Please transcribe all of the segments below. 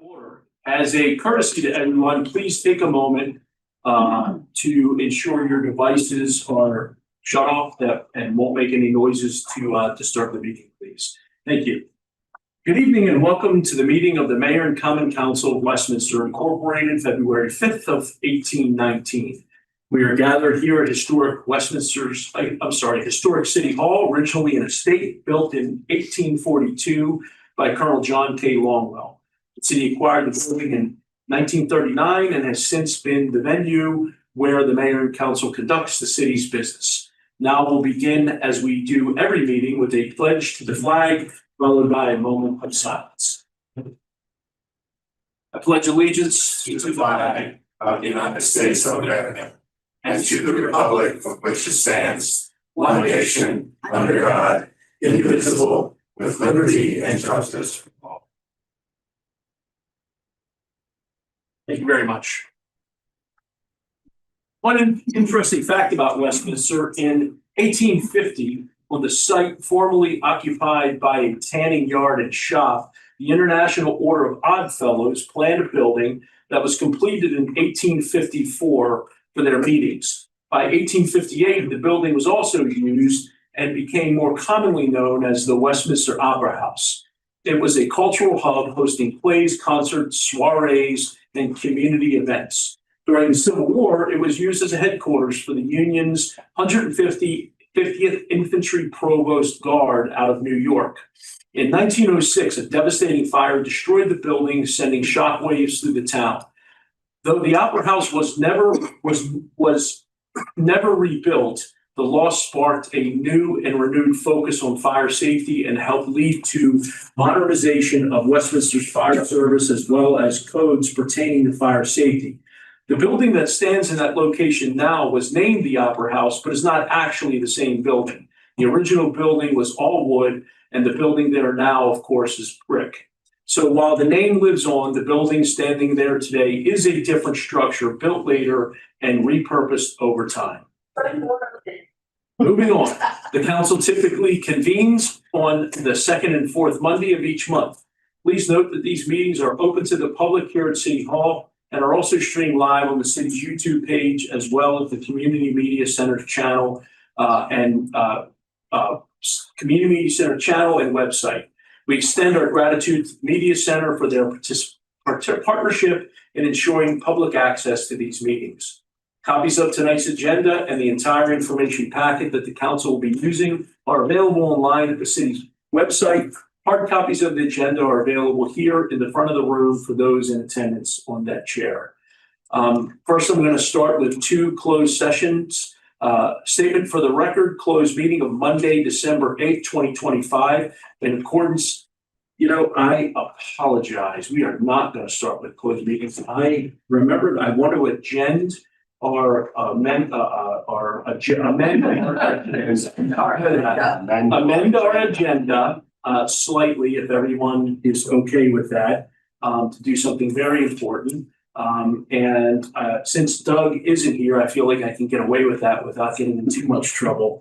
Order. As a courtesy to everyone, please take a moment to ensure your devices are shut off and won't make any noises to start the meeting, please. Thank you. Good evening and welcome to the meeting of the Mayor and Common Council of Westminster Incorporated, February 5th of 1819. We are gathered here at historic historic City Hall, originally an estate built in 1842 by Colonel John K. Longwell. The city acquired the building in 1939 and has since been the venue where the mayor and council conducts the city's business. Now we'll begin, as we do every meeting, with a pledge to the flag, followed by a moment of silence. I pledge allegiance to the flag of the United States of America and to the republic for which it stands, one nation, under God, indivisible, with liberty and justice for all. Thank you very much. One interesting fact about Westminster: in 1850, on the site formerly occupied by a tanning yard and shop, the International Order of Oddfellows planned a building that was completed in 1854 for their meetings. By 1858, the building was also used and became more commonly known as the Westminster Opera House. It was a cultural hub hosting plays, concerts, soirees, and community events. During the Civil War, it was used as a headquarters for the Union's 150th Infantry Provost Guard out of New York. In 1906, a devastating fire destroyed the building, sending shockwaves through the town. Though the Opera House was never rebuilt, the loss sparked a new and renewed focus on fire safety and helped lead to modernization of Westminster's fire service as well as codes pertaining to fire safety. The building that stands in that location now was named the Opera House, but is not actually the same building. The original building was all wood, and the building there now, of course, is brick. So while the name lives on, the building standing there today is a different structure built later and repurposed over time. Moving on, the council typically convenes on the second and fourth Monday of each month. Please note that these meetings are open to the public here at City Hall and are also streamed live on the city's YouTube page, as well as the Community Media Center channel and website. We extend our gratitude to the Media Center for their partnership in ensuring public access to these meetings. Copies of tonight's agenda and the entire information packet that the council will be using are available online at the city's website. Hard copies of the agenda are available here in the front of the room for those in attendance on that chair. First, I'm going to start with two closed sessions. Statement for the record: closed meeting of Monday, December 8th, 2025. In accordance, I apologize. We are not going to start with closed meetings. I remembered I want to amend our agenda slightly, if everyone is okay with that, to do something very important. Since Doug isn't here, I feel like I can get away with that without getting in too much trouble.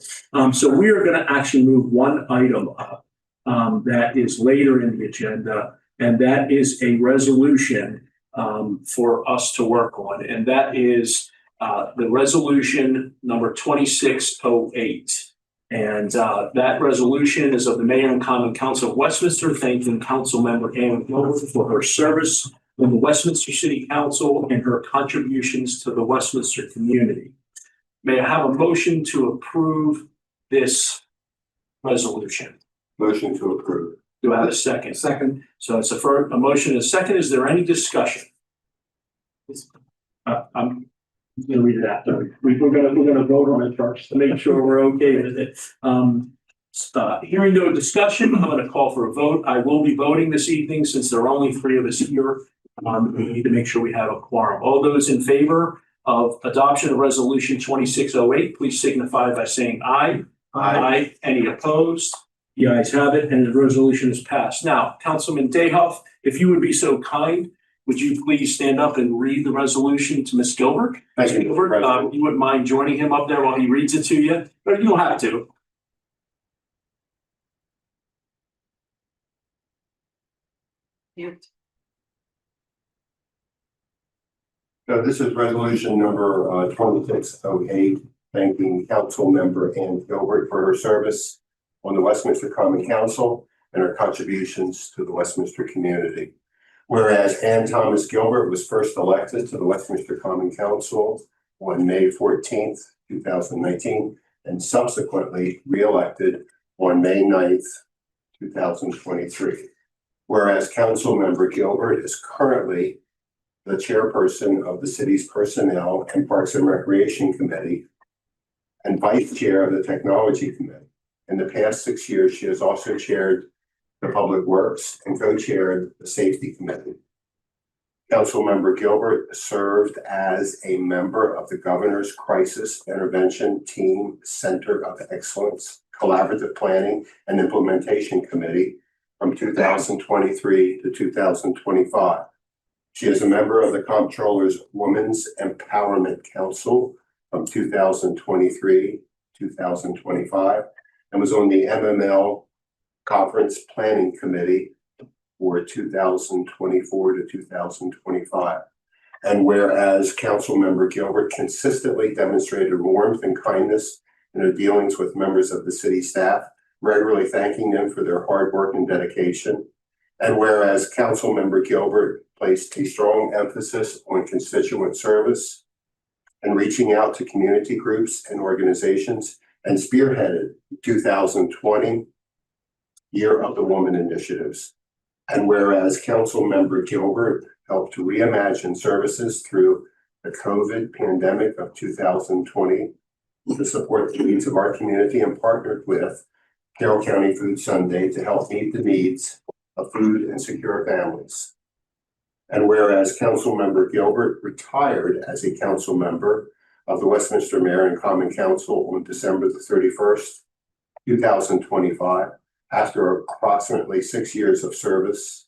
So we are going to actually move one item up that is later in the agenda, and that is a resolution for us to work on, and that is the resolution number 2608. And that resolution is of the Mayor and Common Council of Westminster, thanking Council Member Ann Gilbert for her service in the Westminster City Council and her contributions to the Westminster community. May I have a motion to approve this resolution? Motion to approve. Do I have a second? Second. So it's a motion and a second. Is there any discussion? I'm going to read it after. We're going to vote on it first to make sure we're okay with it. Hearing no discussion, I'm going to call for a vote. I will be voting this evening since there are only three of us here. We need to make sure we have a quorum. All those in favor of adoption of resolution 2608, please signify by saying aye. Aye. Any opposed? The ayes have it, and the resolution is passed. Now, Councilman Dayhoff, if you would be so kind, would you please stand up and read the resolution to Ms. Gilbert? Thank you. Gilbert, you wouldn't mind joining him up there while he reads it to you? But you don't have to. Mute. So this is resolution number 2608, thanking council member Ann Gilbert for her service on the Westminster Common Council and her contributions to the Westminster community. Whereas Ann Thomas Gilbert was first elected to the Westminster Common Council on May 14th, 2019, and subsequently re-elected on May 9th, 2023. Whereas council member Gilbert is currently the chairperson of the city's Personnel and Parks and Recreation Committee and vice chair of the Technology Committee. In the past 6 years, she has also chaired the Public Works and co-chaired the Safety Committee. Councilmember Gilbert served as a member of the Governor's Crisis Intervention Team Center of Excellence, Collaborative Planning and Implementation Committee from 2023 to 2025. She is a member of the Comptroller's Women's Empowerment Council from 2023 to 2025 and was on the MML Conference Planning Committee for 2024 to 2025. And whereas Councilmember Gilbert consistently demonstrated warmth and kindness in her dealings with members of the city staff, regularly thanking them for their hard work and dedication. And whereas Councilmember Gilbert placed a strong emphasis on constituent service and reaching out to community groups and organizations and spearheaded 2020 Year of the Woman initiatives. And whereas Councilmember Gilbert helped to reimagine services through the COVID pandemic of 2020 to support the needs of our community and partnered with Carroll County Food Sunday to help meet the needs of food and secure families. And whereas Councilmember Gilbert retired as a council member of the Westminster Mayor and Common Council on December the 31st, 2025, after approximately 6 years of service.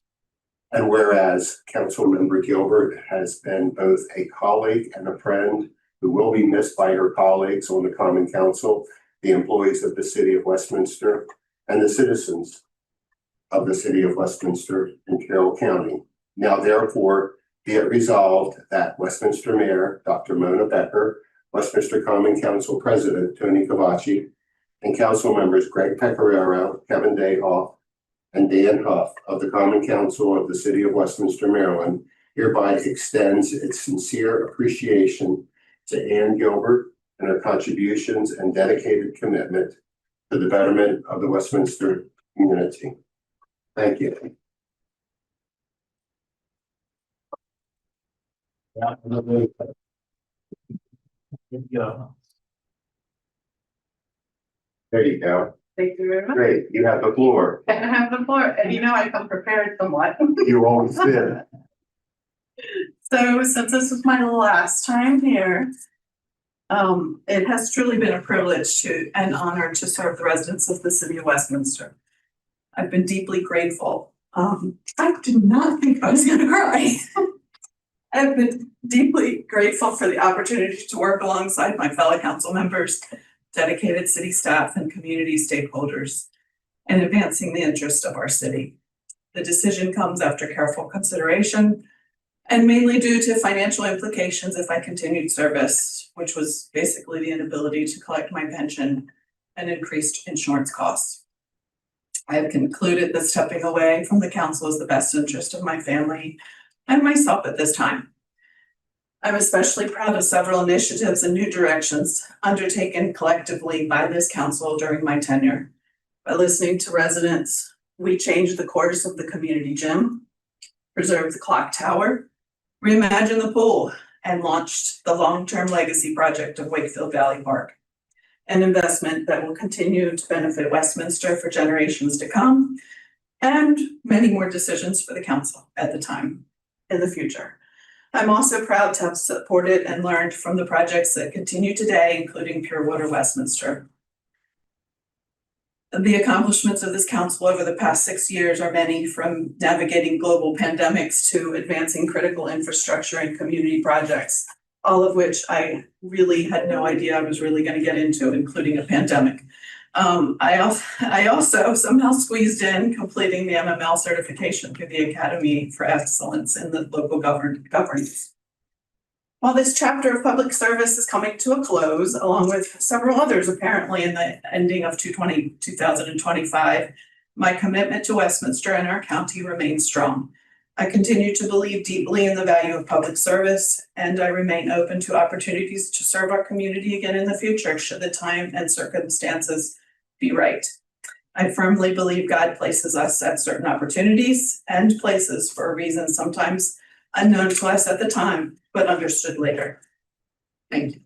And whereas Councilmember Gilbert has been both a colleague and a friend who will be missed by her colleagues on the Common Council, the employees of the City of Westminster, and the citizens of the City of Westminster and Carroll County. Now therefore be it resolved that Westminster Mayor, Dr. Mona Becker, Westminster Common Council President Tony Cavacci, and Council members Greg Pecoraro, Kevin Dayhoff, and Dan Huff of the Common Council of the City of Westminster, Maryland, hereby extends its sincere appreciation to Ann Gilbert and her contributions and dedicated commitment to the betterment of the Westminster community. Thank you. There you go. Thank you very much. Great. You have the floor. I have the floor, and you know I come prepared somewhat. You always did. So since this is my last time here, it has truly been a privilege and honor to serve the residents of the City of Westminster. I've been deeply grateful. I did not think I was going to cry. I've been deeply grateful for the opportunity to work alongside my fellow council members, dedicated city staff, and community stakeholders in advancing the interest of our city. The decision comes after careful consideration and mainly due to financial implications if I continued service, which was basically the inability to collect my pension and increased insurance costs. I have concluded that stepping away from the council is the best interest of my family and myself at this time. I'm especially proud of several initiatives and new directions undertaken collectively by this council during my tenure. By listening to residents, we changed the course of the community gym, preserved the clock tower, reimagined the pool, and launched the long-term legacy project of Wakefield Valley Park, an investment that will continue to benefit Westminster for generations to come, and many more decisions for the council at the time in the future. I'm also proud to have supported and learned from the projects that continue today, including Pure Water Westminster. The accomplishments of this council over the past 6 years are many, from navigating global pandemics to advancing critical infrastructure and community projects, all of which I really had no idea I was really going to get into, including a pandemic. I also somehow squeezed in completing the MML certification through the Academy for Excellence in the Local Governance. While this chapter of public service is coming to a close, along with several others apparently in the ending of 2025, my commitment to Westminster and our county remains strong. I continue to believe deeply in the value of public service, and I remain open to opportunities to serve our community again in the future, should the time and circumstances be right. I firmly believe God places us at certain opportunities and places for a reason sometimes unknown to us at the time, but understood later. Thank you.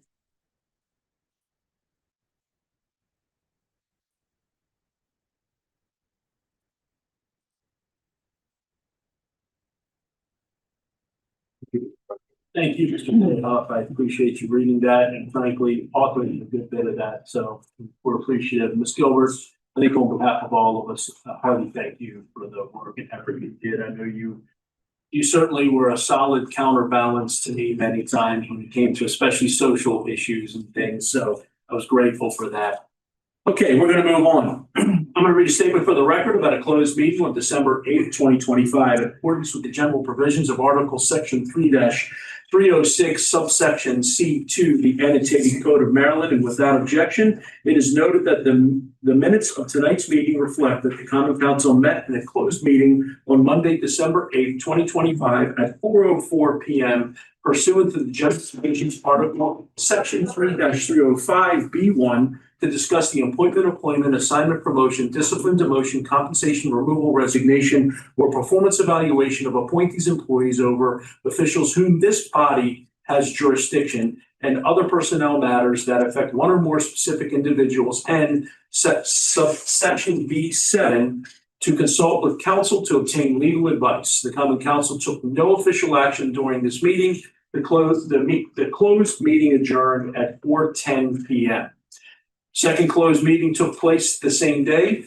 Thank you, Mr. Mayhoff. I appreciate you reading that and frankly authoring a good bit of that. So we're appreciative. Ms. Gilbert, I think on behalf of all of us, heartily thank you for the work and effort you did. I know you certainly were a solid counterbalance to me many times when it came to especially social issues and things. So I was grateful for that. Okay, we're going to move on. I'm going to read a statement for the record about a closed meeting on December 8th, 2025, in accordance with the general provisions of Article Section 3-306, subsection C2, the annotated Code of Maryland, and without objection, it is noted that the minutes of tonight's meeting reflect that the Common Council met in a closed meeting on Monday, December 8th, 2025, at 4:04 p.m. pursuant to the General Provisions Article Section 3-305B1 to discuss the appointment, employment, assignment, promotion, discipline, demotion, compensation, removal, resignation, or performance evaluation of appointees, employees over officials whom this body has jurisdiction, and other personnel matters that affect one or more specific individuals, and subsection B7 to consult with counsel to obtain legal advice. The Common Council took no official action during this meeting. The closed meeting adjourned at 4:10 p.m. Second closed meeting took place the same day,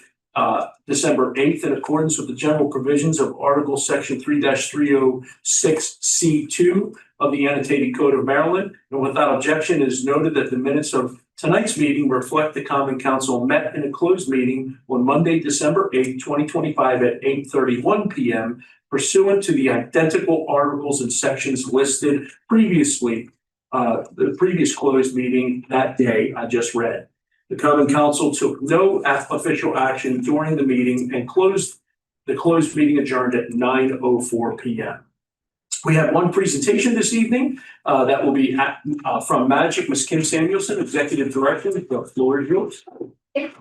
December 8th, in accordance with the general provisions of Article Section 3-306C2 of the Annotated Code of Maryland. And without objection, it is noted that the minutes of tonight's meeting reflect the Common Council met in a closed meeting on Monday, December 8th, 2025 at 8:31 p.m. pursuant to the identical articles and sections listed previously, the previous closed meeting that day I just read. The Common Council took no official action during the meeting and the closed meeting adjourned at 9:04 p.m. We have one presentation this evening that will be from Magic, Ms. Kim Samuelson, Executive Director. The floor is yours. Good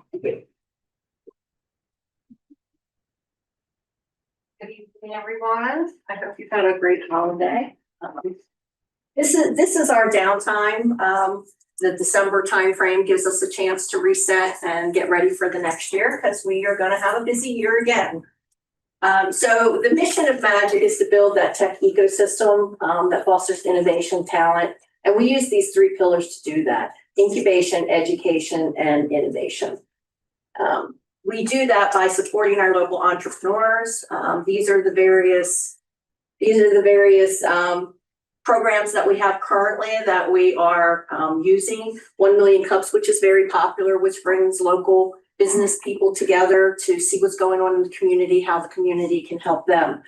evening, everyone. I hope you've had a great holiday. This is our downtime. The December timeframe gives us a chance to reset and get ready for the next year because we are going to have a busy year again. So the mission of Magic is to build that tech ecosystem that fosters innovation, talent, and we use these three pillars to do that: incubation, education, and innovation. We do that by supporting our local entrepreneurs. These are the various programs that we have currently that we are using. 1 Million Cups, which is very popular, which brings local business people together to see what's going on in the community, how the community can help them.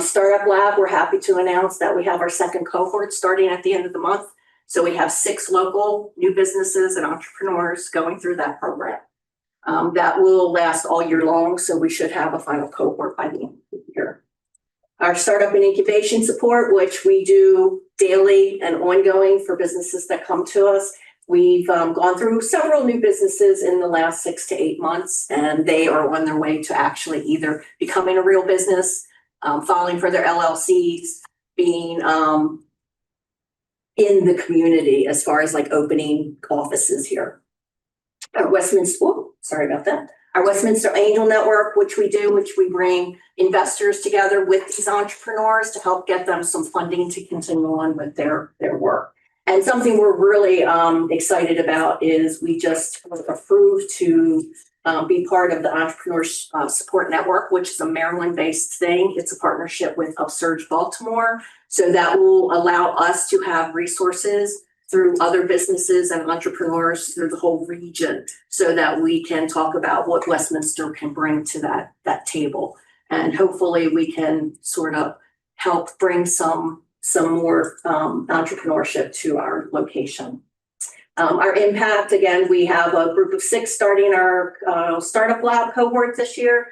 Startup Lab, we're happy to announce that we have our second cohort starting at the end of the month. So we have 6 local new businesses and entrepreneurs going through that program. That will last all year long, so we should have a final cohort by the end of the year. Our startup and incubation support, which we do daily and ongoing for businesses that come to us. We've gone through several new businesses in the last 6 to 8 months, and they are on their way to actually either becoming a real business, filing for their LLCs, being in the community as far as like opening offices here. Our Westminster Angel Network, which we bring investors together with these entrepreneurs to help get them some funding to continue on with their work. And something we're really excited about is we just were approved to be part of the Entrepreneur Support Network, which is a Maryland-based thing. It's a partnership with Upsurge Baltimore. So that will allow us to have resources through other businesses and entrepreneurs through the whole region so that we can talk about what Westminster can bring to that table. And hopefully we can sort of help bring some some more entrepreneurship to our location. Our impact, again, we have a group of 6 starting our startup lab cohort this year.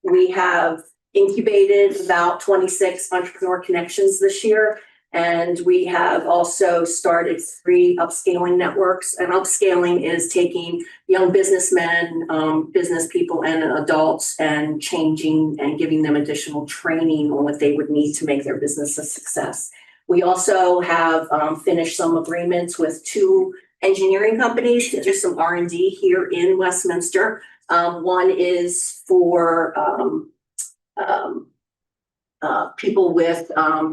We have incubated about 26 entrepreneur connections this year. And we have also started 3 upscaling networks. And upscaling is taking young businessmen, business people and adults and changing and giving them additional training on what they would need to make their business a success. We also have finished some agreements with 2 engineering companies to do some R&D here in Westminster. One is for people with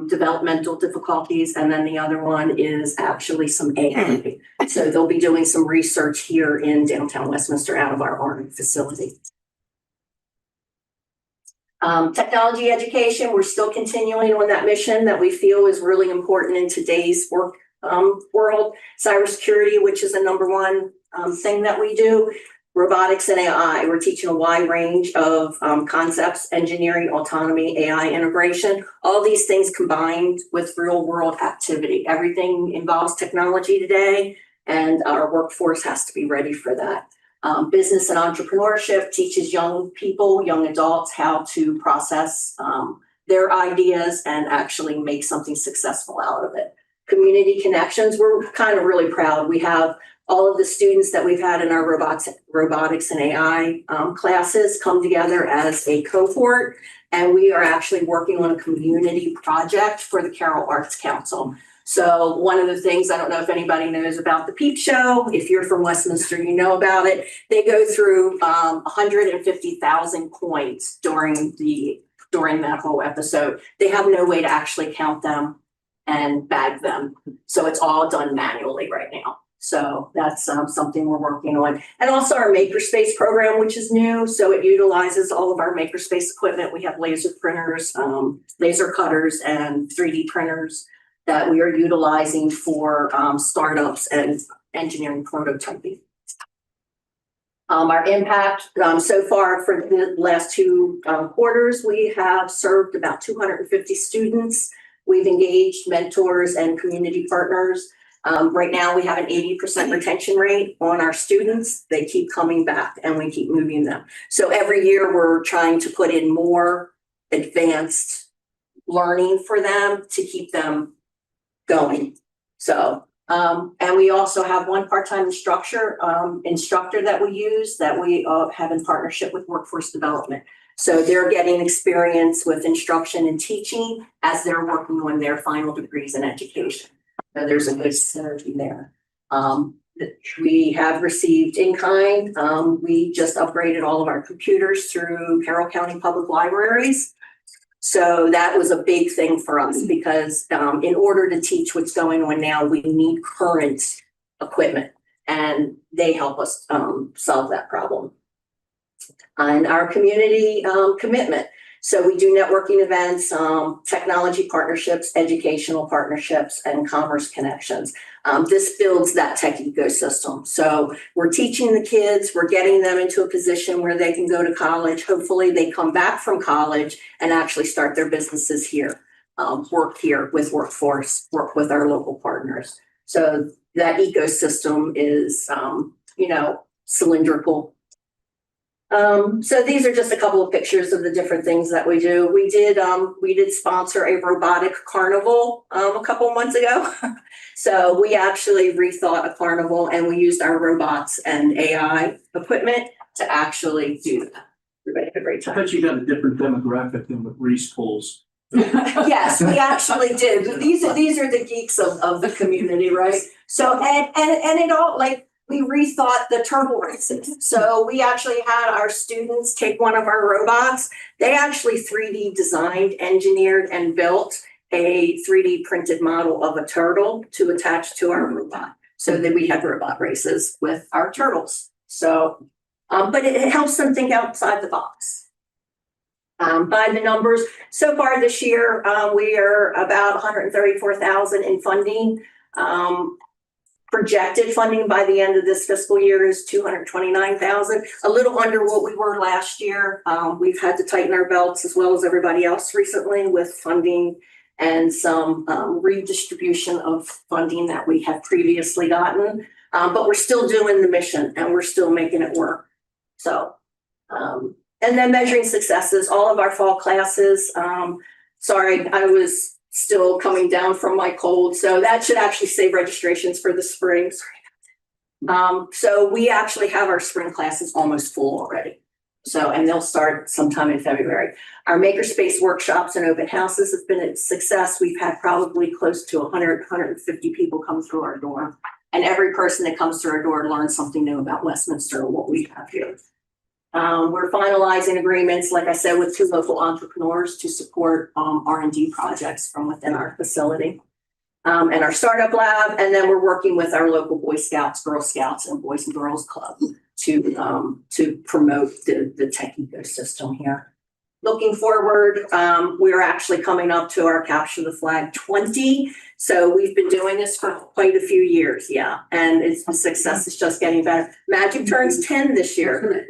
developmental difficulties, and then the other one is actually some AI. So they'll be doing some research here in downtown Westminster out of our R&D facility. Technology education, we're still continuing on that mission that we feel is really important in today's work world. Cybersecurity, which is the #1 thing that we do. Robotics and AI, we're teaching a wide range of concepts, engineering, autonomy, AI integration, all these things combined with real world activity. Everything involves technology today, and our workforce has to be ready for that. Business and entrepreneurship teaches young people, young adults, how to process their ideas and actually make something successful out of it. Community connections, we're kind of really proud. We have all of the students that we've had in our robotics and AI classes come together as a cohort, and we are actually working on a community project for the Carroll Arts Council. So one of the things, I don't know if anybody knows about the Peep Show. If you're from Westminster, you know about it. They go through 150,000 coins during that whole episode. They have no way to actually count them and bag them. So it's all done manually right now. So that's something we're working on. And also our Makerspace program, which is new. So it utilizes all of our Makerspace equipment. We have laser printers, laser cutters, and 3D printers that we are utilizing for startups and engineering prototyping. Our impact so far for the last 2 quarters, we have served about 250 students. We've engaged mentors and community partners. Right now, we have an 80% retention rate on our students. They keep coming back and we keep moving them. So every year we're trying to put in more advanced learning for them to keep them going. So, and we also have 1 part-time instructor that we use that we have in partnership with Workforce Development. So they're getting experience with instruction and teaching as they're working on their final degrees in education. So there's a good synergy there. We have received in-kind. We just upgraded all of our computers through Carroll County Public Libraries. So that was a big thing for us because in order to teach what's going on now, we need current equipment, and they help us solve that problem. And our community commitment. So we do networking events, technology partnerships, educational partnerships, and commerce connections. This builds that tech ecosystem. So we're teaching the kids, we're getting them into a position where they can go to college. Hopefully they come back from college and actually start their businesses here, work here with Workforce, work with our local partners. So that ecosystem is, cylindrical. So these are just a couple of pictures of the different things that we do. We did sponsor a robotic carnival a couple months ago. So we actually rethought a carnival and we used our robots and AI equipment to actually do that. Everybody had a great I time. bet you got a different demographic than what Reese pulls. Yes, we actually did. These are the geeks of the community, right? So and it all, like, we rethought the turtle races. So we actually had our students take one of our robots. They actually 3D designed, engineered, and built a 3D printed model of a turtle to attach to our robot. So that we had robot races with our turtles. So, but it helps them think outside the box. By the numbers, so far this year, we are about 134,000 in funding. Projected funding by the end of this fiscal year is 229,000, a little under what we were last year. We've had to tighten our belts as well as everybody else recently with funding and some redistribution of funding that we had previously gotten. But we're still doing the mission and we're still making it work. So, and then measuring successes, all of our fall classes. Sorry, I was still coming down from my cold. So that should actually save registrations for the spring. So we actually have our spring classes almost full already. So, and they'll start sometime in February. Our makerspace workshops and open houses have been a success. We've had probably close to 100, 150 people come through our door. And every person that comes through our door learns something new about Westminster and what we have here. We're finalizing agreements, like I said, with 2 local entrepreneurs to support R&D projects from within our facility. And our startup lab, and then we're working with our local Boy Scouts, Girl Scouts, and Boys and Girls Club to promote the tech ecosystem here. Looking forward, we're actually coming up to our Capture the Flag 20. So we've been doing this for quite a few years, yeah. And the success is just getting better. Magic turns 10 this year.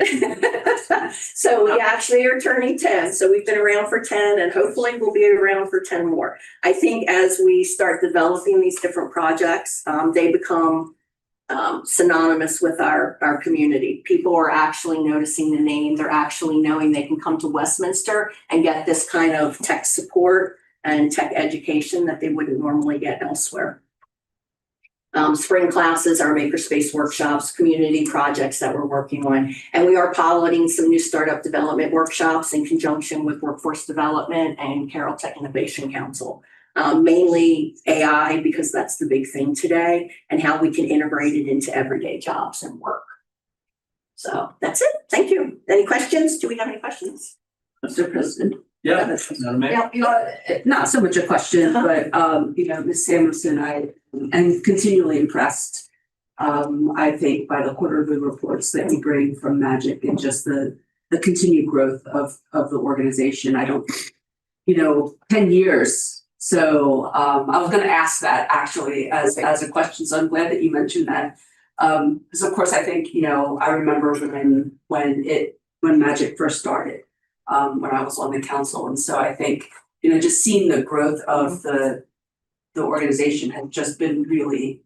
So we actually are turning 10. So we've been around for 10 and hopefully we'll be around for 10 more. I think as we start developing these different projects, they become synonymous with our community. People are actually noticing the name. They're actually knowing they can come to Westminster and get this kind of tech support and tech education that they wouldn't normally get elsewhere. Spring classes, our makerspace workshops, community projects that we're working on. And we are piloting some new startup development workshops in conjunction with Workforce Development and Carroll Tech Innovation Council. Mainly AI, because that's the big thing today, and how we can integrate it into everyday jobs and work. So that's it. Thank you. Any questions? Do we have any questions? Mr. President. Yeah, Madam Mayor. Not so much a question, but, Ms. Samuelson, I am continually impressed, I think, by the quarterly reports that we bring from Magic and just the continued growth of the organization. I don't, 10 years. So I was going to ask that actually as a question. So I'm glad that you mentioned that. Because of course, I think, I remember when Magic first started. When I was on the council. And so I think, just seeing the growth of the organization has just been really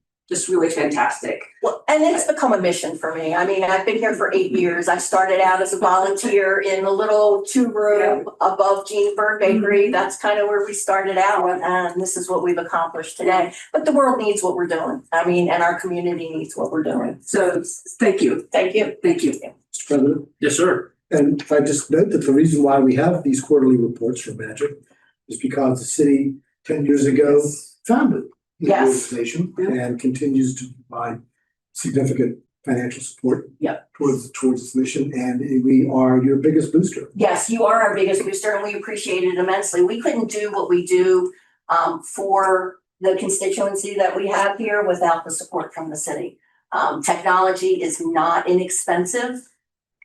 fantastic. Well, and it's become a mission for me. I mean, I've been here for 8 years. I started out as a volunteer in a little 2-room above Jean Bird Bakery. That's kind of where we started out. And this is what we've accomplished today. But the world needs what we're doing. I mean, and our community needs what we're doing. So thank you. Thank you. Thank you. Mr. President, Yes, sir. and if I just note that the reason why we have these quarterly reports from Magic is because the city 10 years ago founded the Yes. organization and continues to provide significant financial support towards its mission, and we are your biggest booster. Yes, you are our biggest booster and we appreciate it immensely. We couldn't do what we do for the constituency that we have here without the support from the city. Technology is not inexpensive.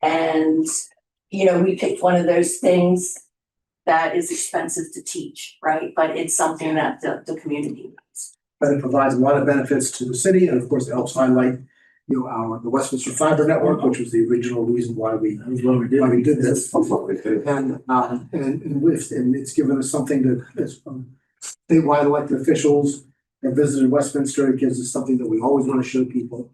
And, we picked one of those things that is expensive to teach, right? But it's something that the community needs. But it provides a lot of benefits to the city, and of course, it helps highlight, the Westminster Fiber Network, which was the original reason why we did this. And it's given us something to, as statewide elected officials have visited Westminster. It gives us something that we always want to show people.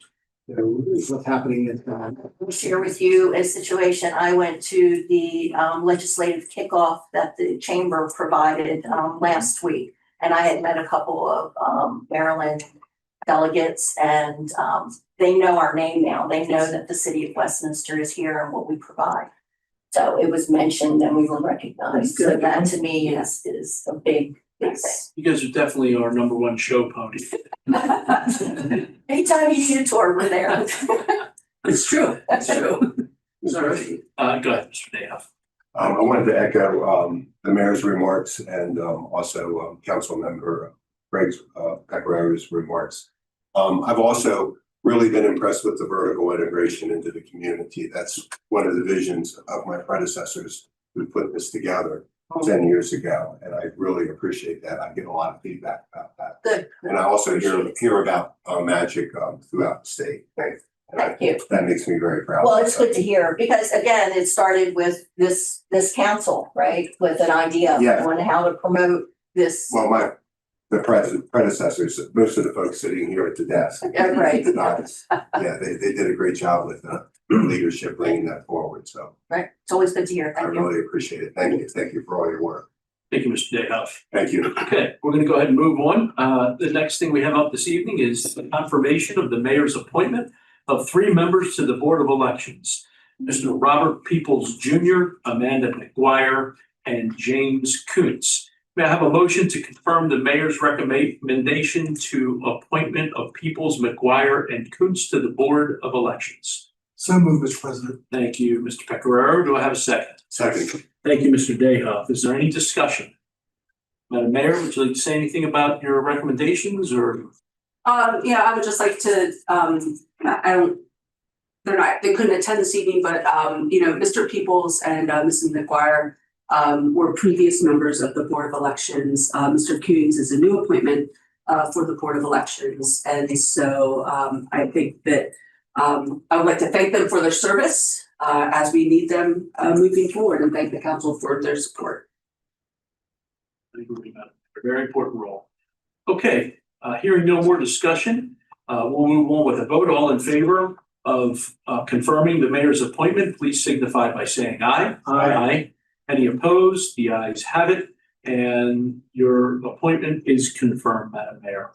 What's happening at I'll share with you a situation. I went to the legislative kickoff that the chamber provided last week. And I had met a couple of Maryland delegates and they know our name now. They know that the city of Westminster is here and what we provide. So it was mentioned and we were recognized. So that to me is a big thing. You guys are definitely our number one show pony. Anytime you need a tour, we're there. It's true. It's true. Sorry. Go ahead, Mr. Dayhoff. I wanted to echo the mayor's remarks and also council member Greg's Pecorari's remarks. I've also really been impressed with the vertical integration into the community. That's one of the visions of my predecessors who put this together 10 years ago, and I really appreciate that. I get a lot of feedback about that. Good. And I also hear about Magic throughout the state. Thank you. That makes me very proud. Well, it's good to hear because again, it started with this council, right? With an idea Yeah. on how to promote this. Well, the predecessors, most of the folks sitting here at the desk. Right. Yeah, they did a great job with leadership bringing that forward, so Right, it's always good to hear, I thank you. really appreciate it. Thank you for all your work. Thank you, Mr. Dayhoff. Thank you. Okay, we're gonna go ahead and move on. The next thing we have up this evening is the confirmation of the mayor's appointment of 3 members to the Board of Elections. Mr. Robert Peoples Jr., Amanda McGuire, and James Kuntz. May I have a motion to confirm the mayor's recommendation to appointment of Peoples, McGuire, and Kuntz to the Board of Elections? So moved, Mr. President. Thank you, Mr. Pecoraro. Do I have a second? Second. Thank you, Mr. Dayhoff. Is there any discussion? Madam Mayor, would you like to say anything about your recommendations or? Yeah, I would just like to, they couldn't attend this evening, but, Mr. Peoples and, Mrs. McGuire, were previous members of the Board of Elections. Mr. Coons is a new appointment, for the Board of Elections. And so, I think that, I would like to thank them for their service, as we need them, moving forward, and thank the council for their support. I agree, madam. A very important role. Okay, hearing no more discussion, we'll move on with a vote. All in favor of confirming the mayor's appointment, please signify by saying aye. Aye. Any opposed? The ayes have it, and your appointment is confirmed, Madam Mayor.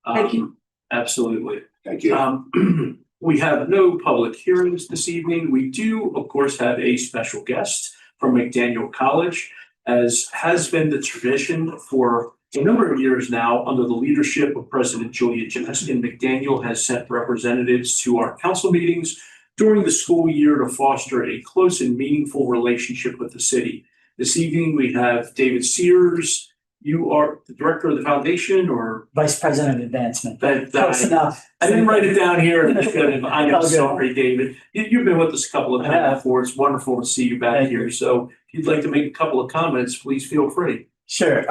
Thank you. Absolutely. Thank you. We have no public hearings this evening. We do, of course, have a special guest from McDaniel College, as has been the tradition for a number of years now. Under the leadership of President Julia Jeneskin, McDaniel has sent representatives to our council meetings during the school year to foster a close and meaningful relationship with the city. This evening, we have David Sears. You are the director of the foundation, or? Vice President of Advancement. Close enough. I didn't write it down here. I am All good. sorry, David. You've been with us a couple of times before. It's wonderful to see you back Thank here. So if you'd like to make a couple of comments, please feel free. Sure.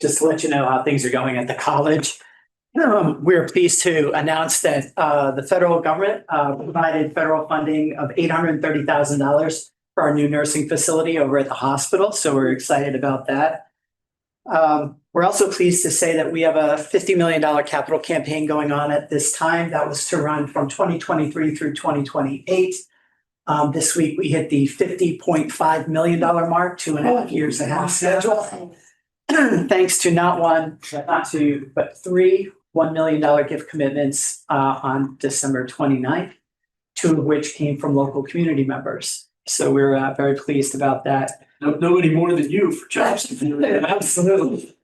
Just to let you know how things are going at the college. We're pleased to announce that the federal government provided federal funding of $830,000 for our new nursing facility over at the hospital. So we're excited about that. We're also pleased to say that we have a $50 million capital campaign going on at this time. That was to run from 2023 through 2028. This week, we hit the $50.5 million mark, 2.5 years ahead of schedule. Thanks to not one, not two, but 3 $1 million gift commitments on December 29th, 2 of which came from local community members. So we're very pleased about that. Nobody more than you for jobs. Absolutely.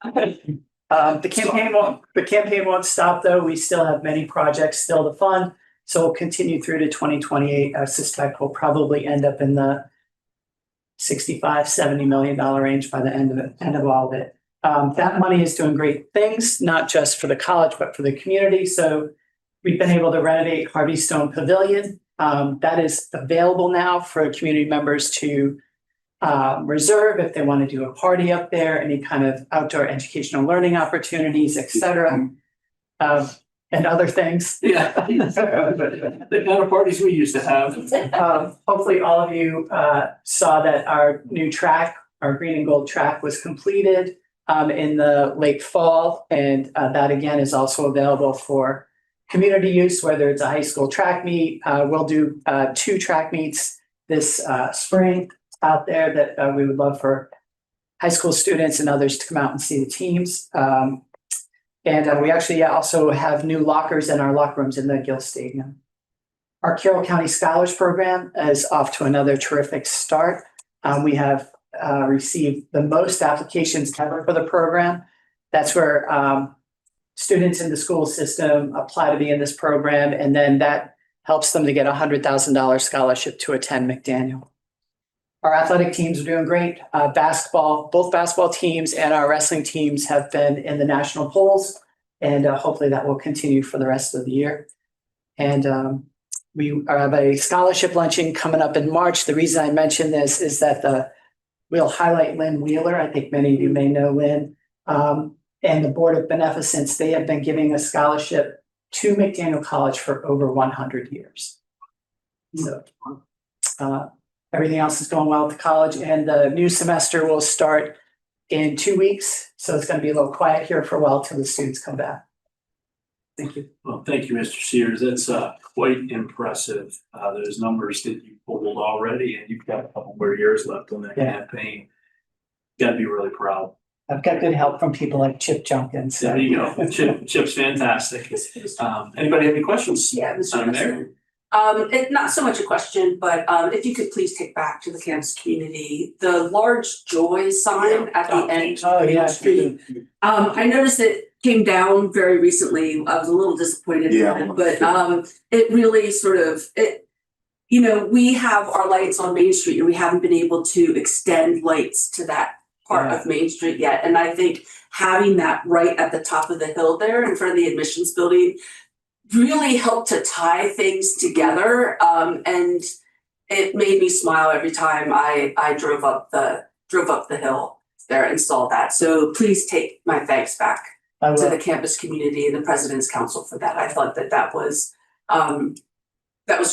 The campaign won't stop though. We still have many projects still to fund. So we'll continue through to 2028. I suspect we'll probably end up in the $65-70 million range by the end of all of it. That money is doing great things, not just for the college, but for the community. So we've been able to renovate Harvey Stone Pavilion. That is available now for community members to reserve if they want to do a party up there, any kind of outdoor educational learning opportunities, et cetera, and other things. Yeah. The kind of parties we used to have. Hopefully all of you saw that our new track, our green and gold track, was completed in the late fall. And that again is also available for community use, whether it's a high school track meet. We'll do 2 track meets this spring out there that we would love for high school students and others to come out and see the teams. And we actually also have new lockers in our locker rooms in the Gill Stadium. Our Carroll County Scholars Program is off to another terrific start. We have received the most applications ever for the program. That's where students in the school system apply to be in this program, and then that helps them to get a $100,000 scholarship to attend McDaniel. Our athletic teams are doing great. Both basketball teams and our wrestling teams have been in the national polls, and hopefully that will continue for the rest of the year. And we have a scholarship luncheon coming up in March. The reason I mention this is that we'll highlight Lynn Wheeler. I think many of you may know Lynn. And the Board of Beneficence, they have been giving a scholarship to McDaniel College for over 100 years. So everything else is going well at the college, and the new semester will start in 2 weeks. So it's going to be a little quiet here for a while till the students come back. Thank you. Well, thank you, Mr. Sears. That's quite impressive. Those numbers that you pulled already, and you've got a couple more years left on that Yeah. campaign. Got to be really proud. I've got good help from people like Chip Junkins. There you go. Chip's fantastic. Anybody have any questions? Yeah, Mr. Madam Mayor? President. Not so much a question, but if you could please take back to the campus community, the large joy sign at the end. Oh, of yeah. Main Street. I noticed it came down very recently. I was a little disappointed. Yeah. But it really sort of, we have our lights on Main Street and we haven't been able to extend lights to that part of Main Street yet. And I think having that right at the top of the hill there in front of the admissions building really helped to tie things together. And it made me smile every time I drove up the hill there and saw that. So please take my thanks back to the campus community and the President's Council for that. I thought that was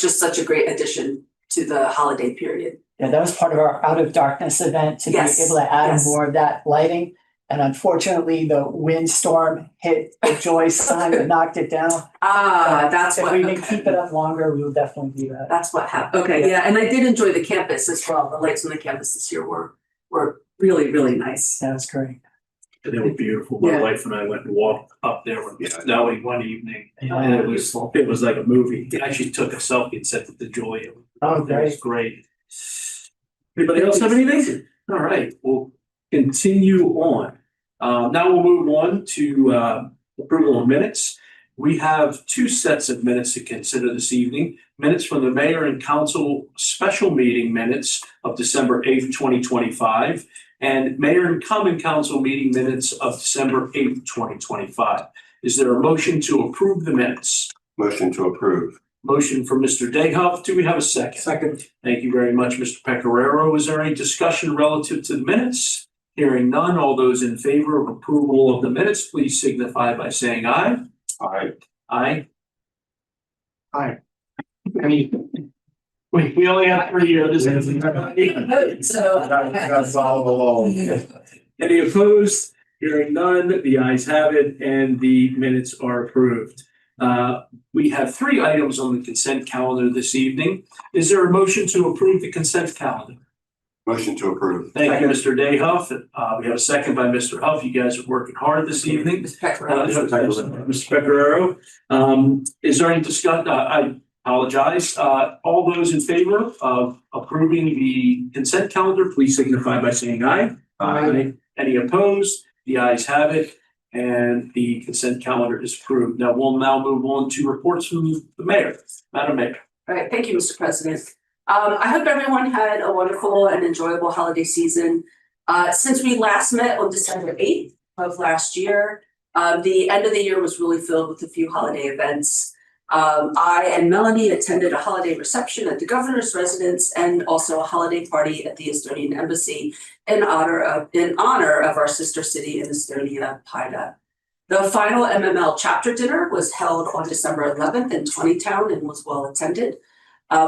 just such a great addition to the holiday period. Yeah, that was part of our Out of Darkness event to Yes, be able to add yes. more of that lighting. And unfortunately, the windstorm hit the joy sign and knocked it down. That's If what, we can okay. keep it up longer, we will definitely do that. That's what happened. Okay, yeah, and I did enjoy the campus as well. The lights on the campus this year were really, really nice. That was great. They were beautiful. My Yeah. wife and I went and walked up there when it was snowing one evening. Yeah. And it was like a movie. I actually took a selfie and sent it to Joy. Oh, That was great. Anybody else have anything? All right, we'll continue on. Now we'll move on to approval of minutes. We have two sets of minutes to consider this evening. Minutes from the mayor and council special meeting minutes of December 8th, 2025, and mayor and common council meeting minutes of December 8th, 2025. Is there a motion to approve the minutes? Motion to approve. Motion from Mr. Dayhoff. Do we have a second? Second. Thank you very much, Mr. Pecoraro. Is there any discussion relative to the minutes? Hearing none, all those in favor of approval of the minutes, please signify by saying aye. Aye. Aye. Aye. We only have 3 years. So. That's all along. Any opposed? Hearing none, the ayes have it and the minutes are approved. We have 3 items on the consent calendar this evening. Is there a motion to approve the consent calendar? Motion to approve. Thank you, Mr. Dayhoff. We have a second by Mr. Huff. You guys are working hard this evening. Mr. Pecoraro. Mr. Pecoraro, is there any discussion? I apologize. All those in favor of approving the consent calendar, please signify by saying aye. Aye. Any opposed? The ayes have it, and the consent calendar is approved. Now, we'll move on to reports from the mayor. Madam Mayor. All right, thank you, Mr. President. I hope everyone had a wonderful and enjoyable holiday season. Since we last met on December 8th of last year, the end of the year was really filled with a few holiday events. I and Melanie attended a holiday reception at the governor's residence and also a holiday party at the Estonian embassy in honor of our sister city in Estonia, Paide. The final MML chapter dinner was held on December 11th in 20town and was well attended.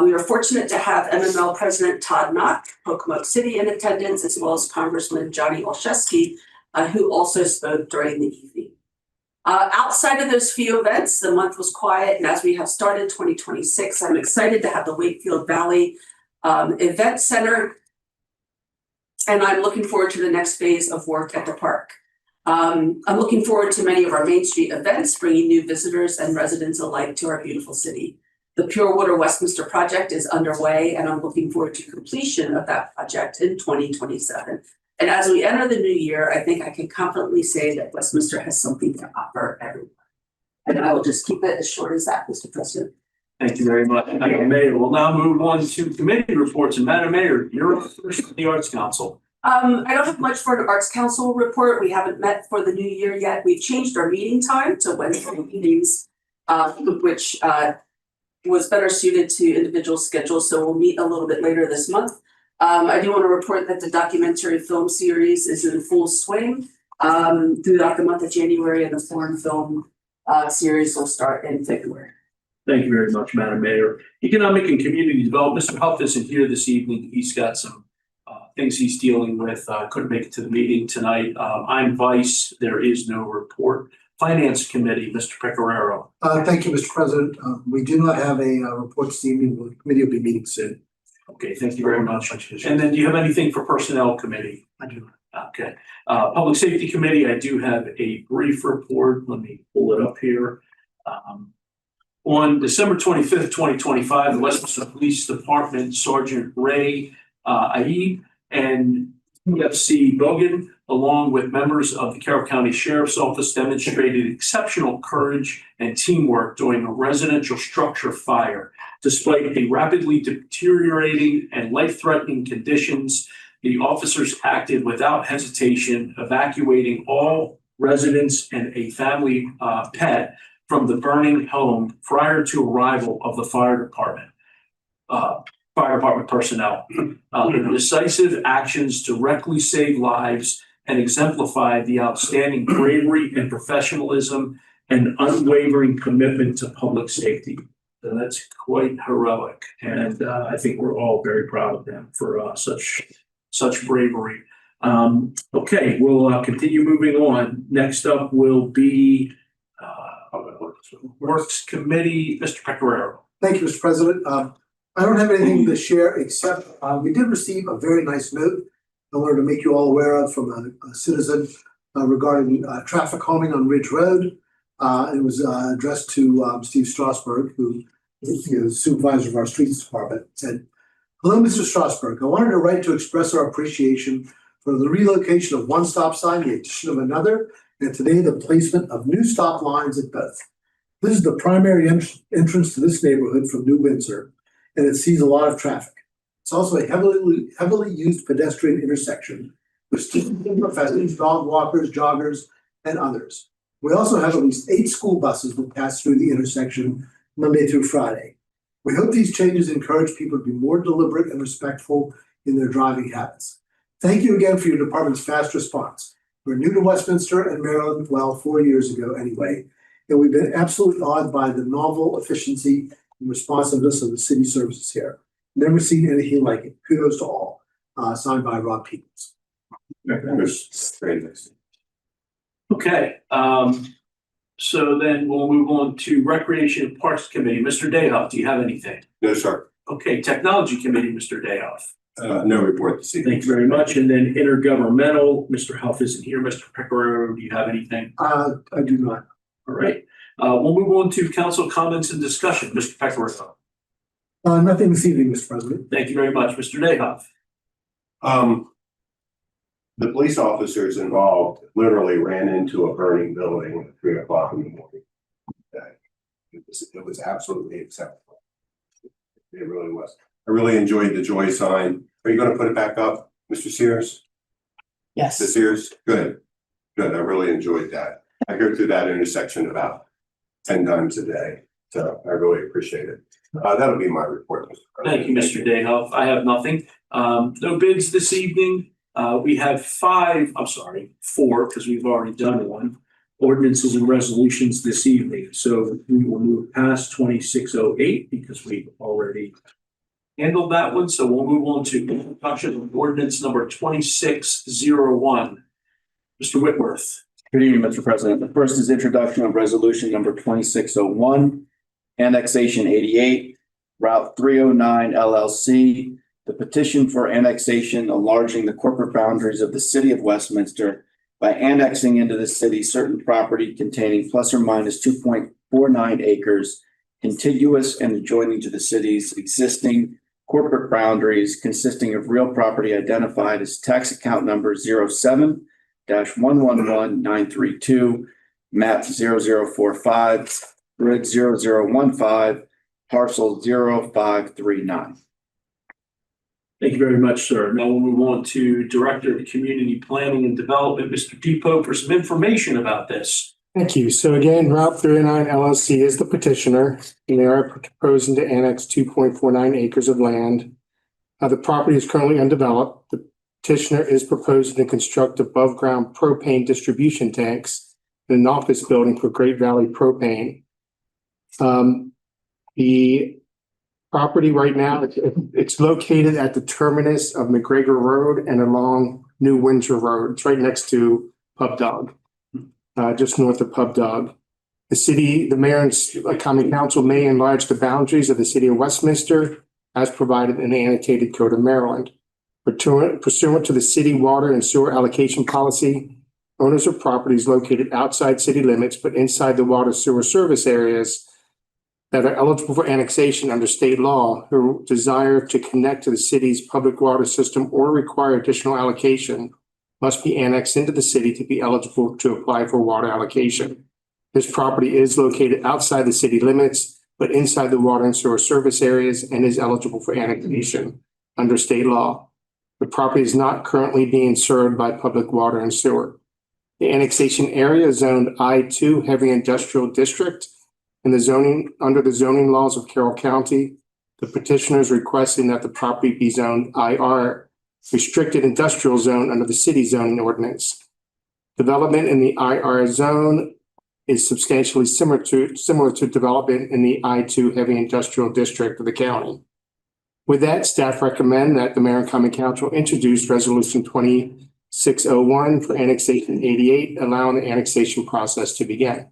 We were fortunate to have MML President Todd Knott, Pocomoke City, in attendance, as well as Congressman Johnny Olszewski, who also spoke during the evening. Outside of those few events, the month was quiet, and as we have started 2026, I'm excited to have the Wakefield Valley Event Center, and I'm looking forward to the next phase of work at the park. I'm looking forward to many of our Main Street events, bringing new visitors and residents alike to our beautiful city. The Pure Water Westminster project is underway, and I'm looking forward to completion of that project in 2027. And as we enter the new year, I think I can confidently say that Westminster has something to offer everyone. And I will just keep it as short as that, Mr. President. Thank you very much, Madam Mayor. We'll now move on to committee reports. And Madam Mayor, you're up first with the Arts Council. I don't have much for an Arts Council report. We haven't met for the new year yet. We've changed our meeting time to Wednesday meetings, which was better suited to individual schedules. So we'll meet a little bit later this month. I do want to report that the documentary film series is in full swing throughout the month of January, and the foreign film series will start in February. Thank you very much, Madam Mayor. Economic and Community Development, Mr. Huff isn't here this evening. He's got some things he's dealing with. Couldn't make it to the meeting tonight. I'm vice. There is no report. Finance Committee, Mr. Pecoraro. Thank you, Mr. President. We do not have a report this evening. The committee will be meeting soon. Okay, thank you very much. And then do you have anything for Personnel Committee? I do. Okay. Public Safety Committee, I do have a brief report. Let me pull it up here. On December 25th, 2025, the Westminster Police Department Sergeant Ray Aib and PFC Bogan, along with members of the Carroll County Sheriff's Office, demonstrated exceptional courage and teamwork during a residential structure fire. Despite a rapidly deteriorating and life-threatening conditions, the officers acted without hesitation, evacuating all residents and a family pet from the burning home prior to arrival of the fire department personnel. Their decisive actions directly saved lives and exemplified the outstanding bravery and professionalism and unwavering commitment to public safety. So that's quite heroic, and I think we're all very proud of them for such bravery. Okay, we'll continue moving on. Next up will be Works Committee, Mr. Pecoraro. Thank you, Mr. President. I don't have anything to share except we did receive a very nice note I wanted to make you all aware of from a citizen regarding traffic calming on Ridge Road. It was addressed to Steve Strasberg, who is the supervisor of our streets department. It said, "Hello, Mr. Strasberg. I wanted to write to express our appreciation for the relocation of one stop sign, the addition of another, and today the placement of new stop lines at both. This is the primary entrance to this neighborhood from New Windsor, and it sees a lot of traffic. It's also a heavily used pedestrian intersection with students and professors, dog walkers, joggers, and others. We also have at least 8 school buses that pass through the intersection Monday through Friday. We hope these changes encourage people to be more deliberate and respectful in their driving habits. Thank you again for your department's fast response. We're new to Westminster and Maryland, well, 4 years ago anyway, and we've been absolutely awed by the novel efficiency and responsiveness of the city services here. Never seen anything like it. Kudos to all." Signed by Rob Peoples. Very nice. Okay, so then we'll move on to Recreation and Parks Committee. Mr. Dayhoff, do you have anything? No, sir. Okay, Technology Committee, Mr. Dayhoff. No report this evening. Thank you very much. And then Intergovernmental, Mr. Huff isn't here. Mr. Pecoraro, do you have anything? I do not. All right. We'll move on to council comments and discussion. Mr. Pecoraro. Nothing this evening, Mr. President. Thank you very much. Mr. Dayhoff. The police officers involved literally ran into a burning building at 3 o'clock in the morning. It was absolutely acceptable. It really was. I really enjoyed the joy sign. Are you going to put it back up, Mr. Sears? Yes. Mr. Sears? Good. Good. I really enjoyed that. I go through that intersection about 10 times a day. So I really appreciate it. That'll be my report, Mr. President. Thank you, Mr. Dayhoff. I have nothing. No bids this evening. We have 4, because we've already done one, ordinances and resolutions this evening. So we will move past 2608 because we've already handled that one. So we'll move on to introduction of ordinance number 2601. Mr. Whitworth. Good evening, Mr. President. The first is introduction of resolution number 2601, annexation 88, Route 309 LLC. The petition for annexation enlarging the corporate boundaries of the city of Westminster by annexing into the city certain property containing plus or minus 2.49 acres contiguous and adjoining to the city's existing corporate boundaries, consisting of real property identified as tax account number 07-111932, map 0045, grid 0015, parcel 0539. Thank you very much, sir. Now we'll move on to Director of Community Planning and Development, Mr. Depot, for some information about this. Thank you. So again, Route 309 LLC is the petitioner, and they are proposing to annex 2.49 acres of land. The property is currently undeveloped. The petitioner is proposing to construct above-ground propane distribution tanks in an office building for Great Valley Propane. The property right now, it's located at the terminus of McGregor Road and along New Windsor Road. It's right next to Pub Dog, just north of Pub Dog. The mayor and common council may enlarge the boundaries of the city of Westminster as provided in the annotated code of Maryland. Pursuant to the city water and sewer allocation policy, owners of properties located outside city limits but inside the water sewer service areas that are eligible for annexation under state law who desire to connect to the city's public water system or require additional allocation must be annexed into the city to be eligible to apply for water allocation. This property is located outside the city limits, but inside the water and sewer service areas and is eligible for annexation under state law. The property is not currently being served by public water and sewer. The annexation area is zoned I-2 Heavy Industrial District and under the zoning laws of Carroll County. The petitioner is requesting that the property be zoned IR Restricted Industrial Zone under the city zoning ordinance. Development in the IR zone is substantially similar to development in the I-2 Heavy Industrial District of the county. With that, staff recommend that the mayor and common council introduce resolution 2601 for annexation 88, allowing the annexation process to begin.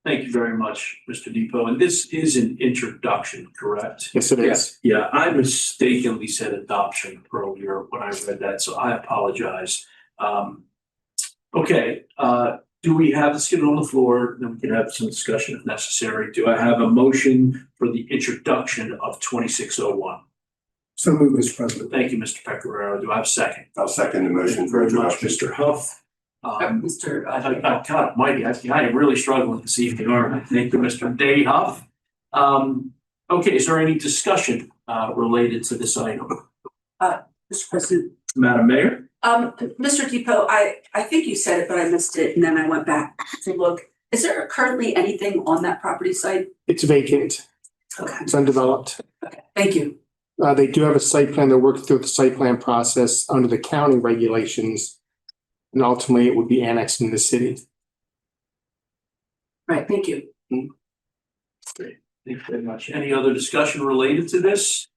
Thank you very much, Mr. Depot. And this is an introduction, correct? Yes, it is. Yeah, I mistakenly said adoption earlier when I read that, so I apologize. Okay, do we have this on the floor? Then we can have some discussion if necessary. Do I have a motion for the introduction of 2601? So moved, Mr. President. Thank you, Mr. Pecoraro. Do I have a second? I'll second the motion for Very much, introduction. Mr. Huff. Mr. God, Mighty, I am really struggling this evening, aren't I? Thank you, Mr. Day Huff. Okay, is there any discussion related to this item? Mr. President. Madam Mayor? Mr. Depot, I think you said it, but I missed it, and then I went back to look. Is there currently anything on that property site? It's vacant. Okay. It's undeveloped. Okay, thank you. They do have a site plan. They're working through the site plan process under the county regulations. And ultimately, it would be annexed in the city. Right, thank you. Great. Thank you very much. Any other discussion related to this?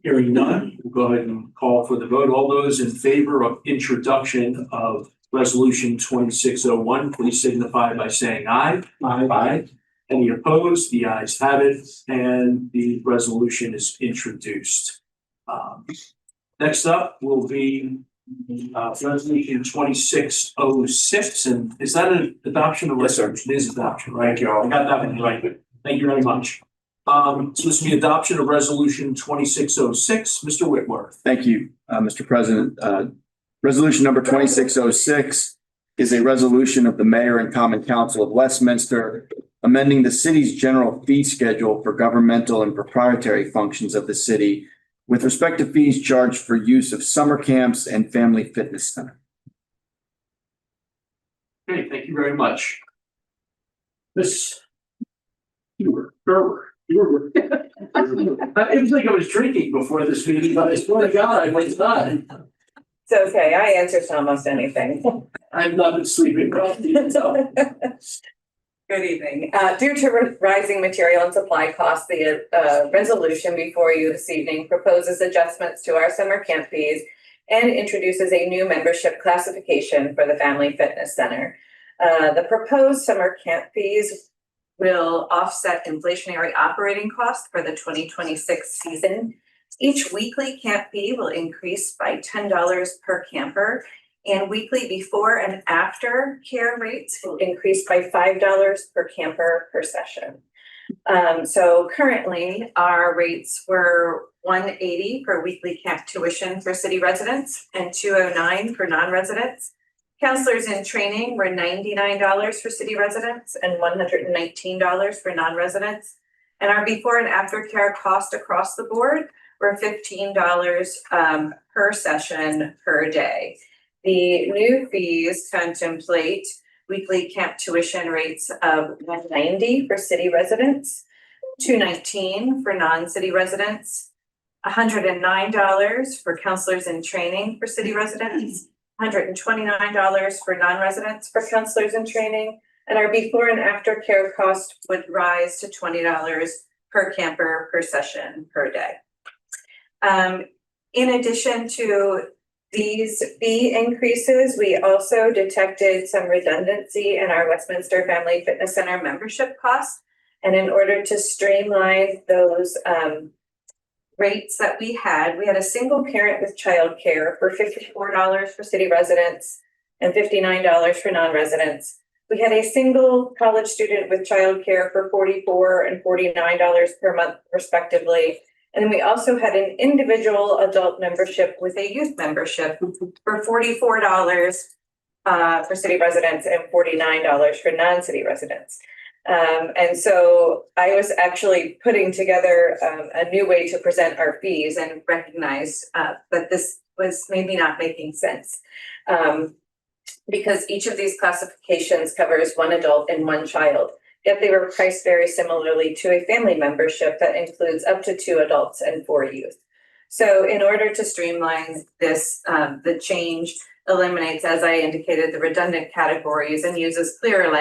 Hearing none, we'll go ahead and call for the vote. All those in favor of introduction of resolution 2601, please signify by saying aye. Aye. Any opposed? The ayes have it, and the resolution is introduced. Next up will be resolution 2606, and is that an adoption or Yes, sir. resolution? It is adoption, right? Thank you all. I got that one right. Thank you very much. So this will be adoption of resolution 2606. Mr. Whitworth. Thank you, Mr. President. Resolution number 2606 is a resolution of the mayor and common council of Westminster amending the city's general fee schedule for governmental and proprietary functions of the city with respect to fees charged for use of summer camps and family fitness center. Okay, thank you very much. Miss Gerber. It was like I was drinking before this meeting, but I swear to God, I was not. It's okay, I answer to almost anything. I've not been sleeping properly, so. Good evening. Due to rising material and supply costs, the resolution before you this evening proposes adjustments to our summer camp fees and introduces a new membership classification for the Family Fitness Center. The proposed summer camp fees will offset inflationary operating costs for the 2026 season. Each weekly camp fee will increase by $10 per camper, and weekly before and after care rates will increase by $5 per camper per session. So currently our rates were $180 for weekly camp tuition for city residents and $209 for non-residents. Counselors in training were $99 for city residents and $119 for non-residents. And our before and after care cost across the board were $15 per session per day. The new fees contemplate weekly camp tuition rates of $190 for city residents, $219 for non-city residents, $109 for counselors in training for city residents, $129 for non-residents for counselors in training, and our before and after care cost would rise to $20 per camper, per session, per day. In addition to these fee increases, we also detected some redundancy in our Westminster Family Fitness Center membership costs. And in order to streamline those rates that we had a single parent with childcare for $54 for city residents and $59 for non-residents. We had a single college student with childcare for $44 and $49 per month respectively. And then we also had an individual adult membership with a youth membership for $44 for city residents and $49 for non-city residents. And so I was actually putting together a new way to present our fees and recognize that this was maybe not making sense. Because each of these classifications covers one adult and one child, yet they were priced very similarly to a family membership that includes up to 2 adults and 4 youth. So in order to streamline this, the change eliminates, as I indicated, the redundant categories and uses clearer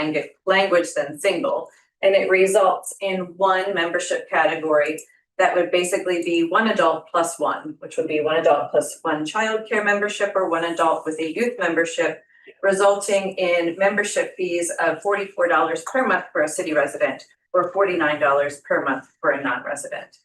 language than single. And it results in one membership category that would basically be one adult plus one, which would be one adult plus one childcare membership or one adult with a youth membership, resulting in membership fees of $44 per month for a city resident or $49 per month for a non-resident.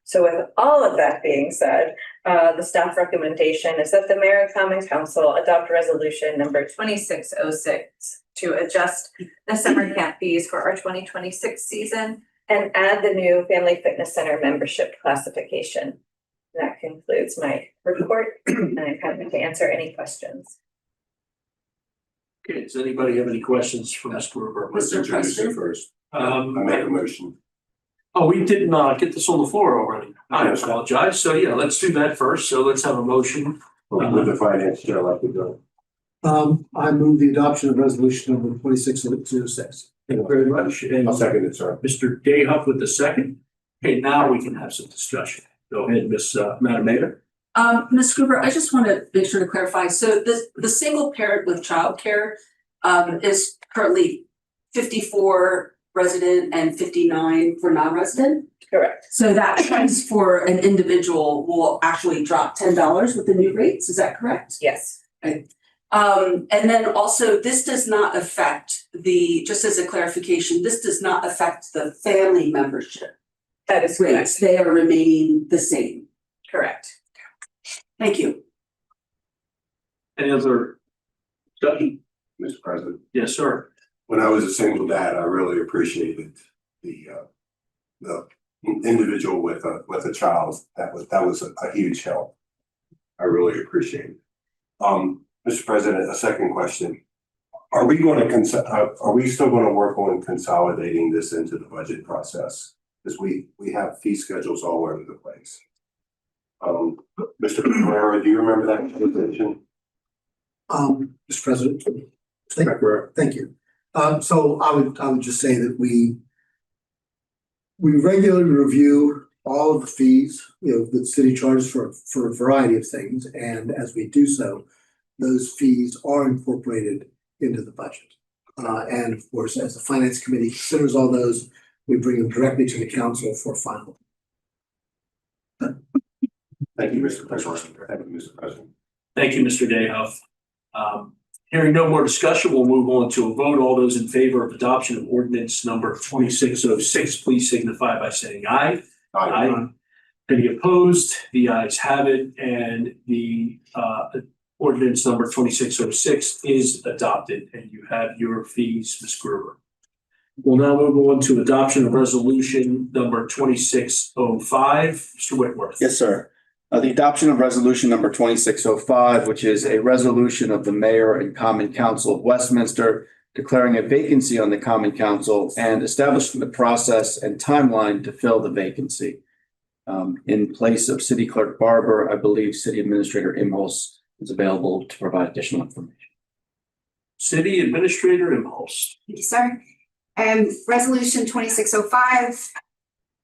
So with all of that being said, the staff recommendation is that the Mayor and Common Council adopt resolution number 2606 to adjust the summer camp fees for our 2026 season and add the new Family Fitness Center membership classification. That concludes my report, and I'm happy to answer any questions. Okay, does anybody have any questions for Ms. Gruber? Let's introduce it first. I make a motion. Oh, we did not get this on the floor already. I apologize. So yeah, let's do that first. So let's have a motion. With the finance chair, like we do. I move the adoption of resolution number 2606. Thank you very much. And I'll second it, sir. Mr. Dayhuff with the second. Okay, now we can have some discussion. Go ahead, Madam Mayor. Ms. Gruber, I just want to make sure to clarify. So the single parent with childcare is currently 54 resident and 59 for non-resident. Correct. So that price for an individual will actually drop $10 with the new rates. Is that correct? Yes. Okay. And then also this does not affect just as a clarification, this does not affect the family membership That is rates. correct. They are remaining the same. Correct. Thank you. Any other discussion? Mr. President. Yes, sir. When I was a single dad, I really appreciated the individual with a child. That was a huge help. I really appreciate it. Mr. President, a second question. Are we still going to work on consolidating this into the budget process? Because we have fee schedules all over the place. Mr. Pereira, do you remember that conversation? Mr. President. Thank you. So I would just say that we regularly review all of the fees, that the city charges for a variety of things. And as we do so, those fees are incorporated into the budget. And of course, as the finance committee considers all those, we bring them directly to the council for final. Thank you, Mr. President. Thank you, Mr. President. Thank you, Mr. Dayhuff. Hearing no more discussion, we'll move on to a vote. All those in favor of adoption of ordinance number 2606, please signify by saying aye. Aye. Any opposed? The ayes have it, and the ordinance number 2606 is adopted, and you have your fees, Ms. Gruber. We'll now move on to adoption of resolution number 2605. Mr. Whitworth. Yes, sir. The adoption of resolution number 2605, which is a resolution of the Mayor and Common Council of Westminster declaring a vacancy on the Common Council and establishing the process and timeline to fill the vacancy. In place of City Clerk Barber, I believe City Administrator Imholz is available to provide additional information. City Administrator Imholz. Thank you, sir. Resolution 2605,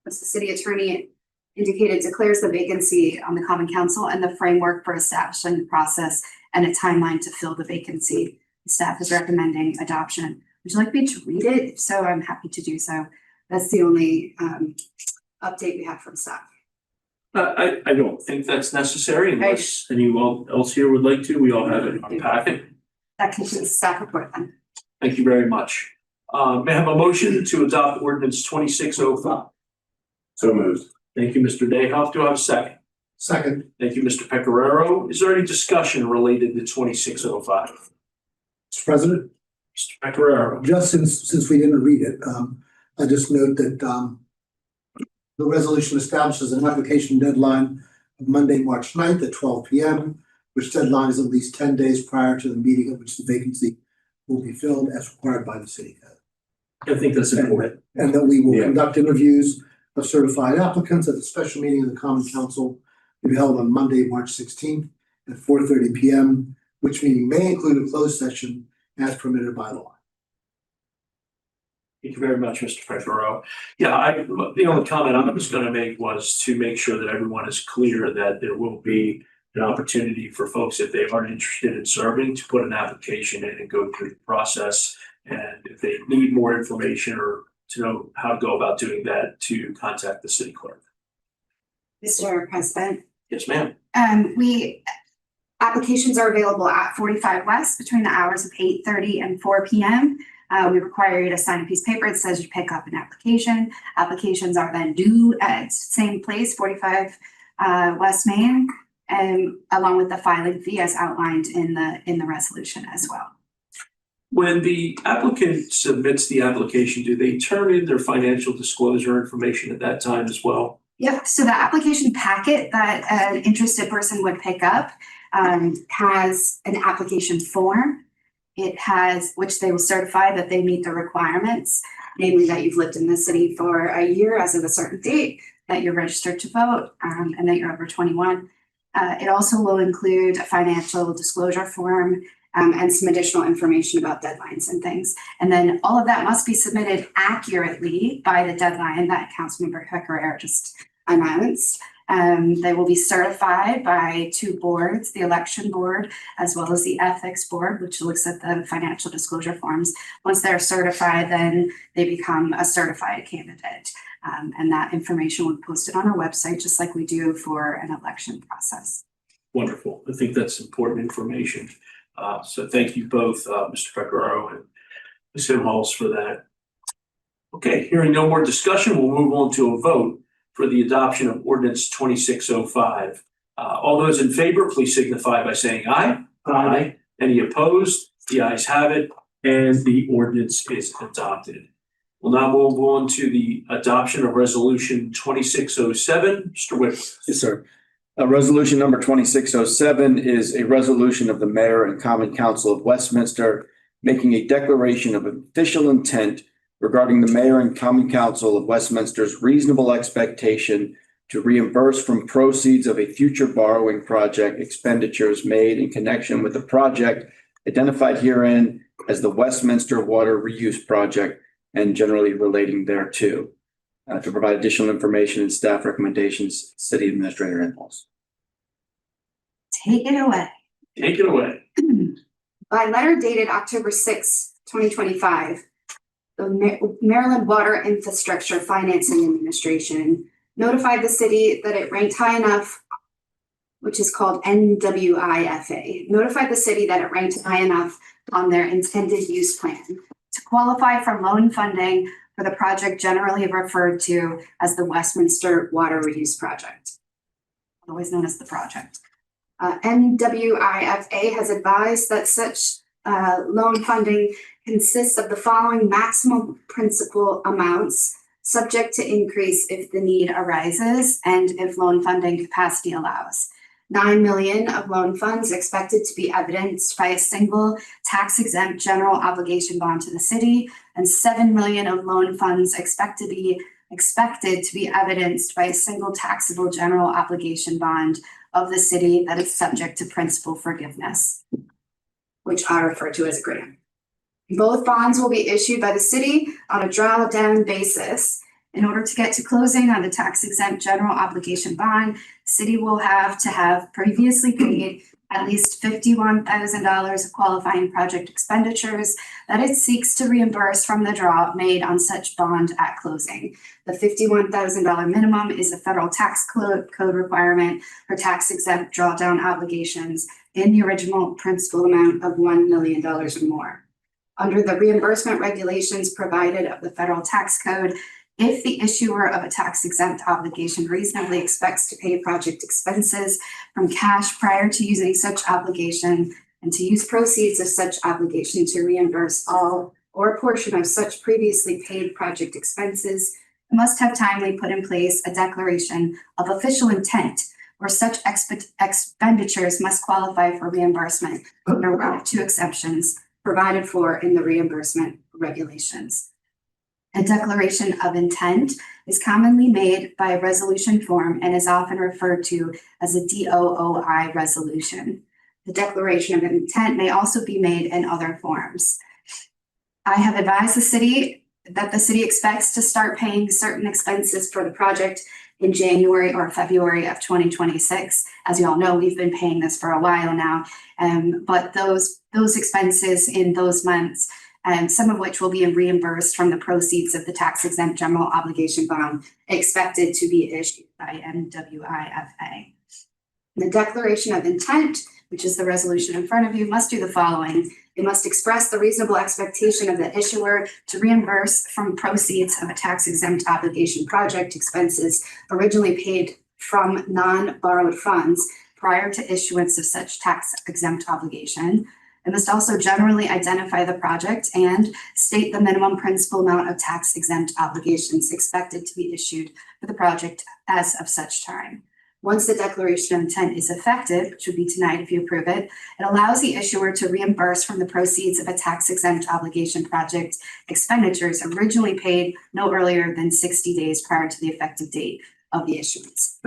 as the city attorney indicated, declares the vacancy on the Common Council and the framework for establishing the process and a timeline to fill the vacancy. The staff is recommending adoption. Would you like me to read it? If so, I'm happy to do so. That's the only update we have from staff. I don't think that's necessary unless anyone else here would like to. We all have it in our packet. That concludes the staff report then. Thank you very much. May I have a motion to adopt ordinance 2605? So moved. Thank you, Mr. Dayhoff. Do I have a second? Second, Thank you, Mr. Pecoraro. Is there any discussion related to 2605? Mr. President, Mr. Pecoraro. just since we didn't read it, I just note that the resolution establishes an application deadline of Monday, March 9th at 12 p.m., which deadline is at least 10 days prior to the meeting at which the vacancy will be filled as required by the city code. I think that's important. And that we will Yeah. conduct interviews of certified applicants at the special meeting of the Common Council to be held on Monday, March 16th at 4:30 p.m., which meeting may include a closed session as permitted by law. Thank you very much, Mr. Pecoraro. Yeah, the only comment I was going to make was to make sure that everyone is clear that there will be an opportunity for folks, if they aren't interested in serving, to put an application in and go through the process. And if they need more information or to know how to go about doing that, to contact the city clerk. Mr. President, Yes, ma'am. applications are available at 45 West between the hours of 8:30 and 4 p.m. We require you to sign a piece of paper that says you pick up an application. Applications are then due at same place, 45 West Main, and along with the filing fee as outlined in the resolution as well. When the applicant submits the application, do they turn in their financial disclosure information at that time as well? Yep, so the application packet that an interested person would pick up has an application form. It has, which they will certify that they meet the requirements, namely that you've lived in the city for a year as of a certain date, that you're registered to vote, and that you're over 21. It also will include a financial disclosure form and some additional information about deadlines and things. And then all of that must be submitted accurately by the deadline that Councilmember Pecoraro just announced. They will be certified by two boards, the election board, as well as the ethics board, which looks at the financial disclosure forms. Once they're certified, then they become a certified candidate. And that information will be posted on our website, just like we do for an election process. Wonderful. I think that's important information. So thank you both, Mr. Pecoraro and Ms. Himholz, for that. Okay, hearing no more discussion, we'll move on to a vote for the adoption of ordinance 2605. All those in favor, please signify by saying aye. Aye. Any opposed? The ayes have it, and the ordinance is adopted. We'll now move on to the adoption of resolution 2607. Mr. Whitworth. Yes, sir. Resolution number 2607 is a resolution of the Mayor and Common Council of Westminster making a declaration of official intent regarding the Mayor and Common Council of Westminster's reasonable expectation to reimburse from proceeds of a future borrowing project expenditures made in connection with the project identified herein as the Westminster Water Reuse Project and generally relating thereto. To provide additional information and staff recommendations, City Administrator Himholz. Take it away. Take it away. By letter dated October 6, 2025, the Maryland Water Infrastructure Financing Administration notified the city that it ranked high enough, which is called NWIFA, notified the city that it ranked high enough on their intended use plan to qualify for loan funding for the project generally referred to as the Westminster Water Reuse Project, otherwise known as the project. NWIFA has advised that such loan funding consists of the following maximum principal amounts, subject to increase if the need arises and if loan funding capacity allows. 9 million of loan funds expected to be evidenced by a single tax-exempt general obligation bond to the city, and 7 million of loan funds expected to be evidenced by a single taxable general obligation bond of the city that is subject to principal forgiveness, which I refer to as a grant. Both bonds will be issued by the city on a drawdown basis. In order to get to closing on the tax-exempt general obligation bond, city will have to have previously paid at least $51,000 of qualifying project expenditures that it seeks to reimburse from the draw made on such bond at closing. The $51,000 minimum is a federal tax code requirement for tax exempt drawdown obligations in the original principal amount of $1 million or more. Under the reimbursement regulations provided of the federal tax code, if the issuer of a tax exempt obligation reasonably expects to pay project expenses from cash prior to using such obligation and to use proceeds of such obligation to reimburse all or a portion of such previously paid project expenses, it must have timely put in place a declaration of official intent where such expenditures must qualify for reimbursement under one of two exceptions provided for in the reimbursement regulations. A declaration of intent is commonly made by a resolution form and is often referred to as a DOOI resolution. The declaration of intent may also be made in other forms. I have advised the city that the city expects to start paying certain expenses for the project in January or February of 2026. As you all know, we've been paying this for a while now, but those expenses in those months, some of which will be reimbursed from the proceeds of the tax exempt general obligation bond expected to be issued by MWIFA. The declaration of intent, which is the resolution in front of you, must do the following. It must express the reasonable expectation of the issuer to reimburse from proceeds of a tax exempt obligation project expenses originally paid from non-borrowed funds prior to issuance of such tax exempt obligation. It must also generally identify the project and state the minimum principal amount of tax exempt obligations expected to be issued for the project as of such time. Once the declaration of intent is effective, which would be tonight if you approve it, it allows the issuer to reimburse from the proceeds of a tax exempt obligation project expenditures originally paid no earlier than 60 days prior to the effective date of the issuance.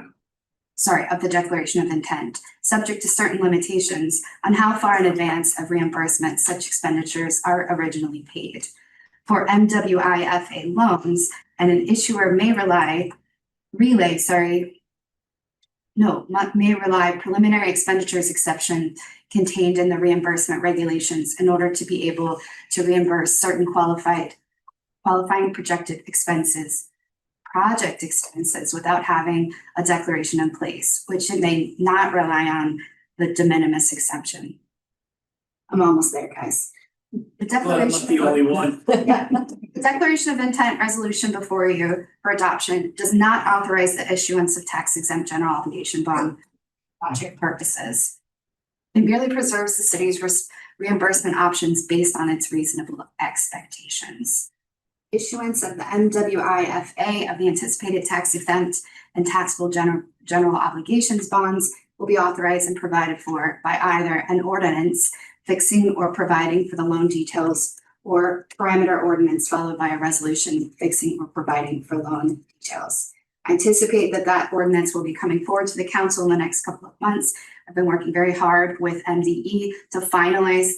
Of the declaration of intent, subject to certain limitations on how far in advance of reimbursement such expenditures are originally paid. For MWIFA loans, and an issuer may rely preliminary expenditures exception contained in the reimbursement regulations in order to be able to reimburse certain qualifying project expenses without having a declaration in place, which it may not rely on the de minimis exception. I'm almost there, guys. The Well, I'm not the only one. The declaration of intent resolution before you for adoption does not authorize the issuance of tax exempt general obligation bond project purposes. It merely preserves the city's reimbursement options based on its reasonable expectations. Issuance of the MWIFA of the anticipated tax exempt and taxable general obligations bonds will be authorized and provided for by either an ordinance fixing or providing for the loan details or parameter ordinance followed by a resolution fixing or providing for loan details. I anticipate that ordinance will be coming forward to the council in the next couple of months. I've been working very hard with MDE to finalize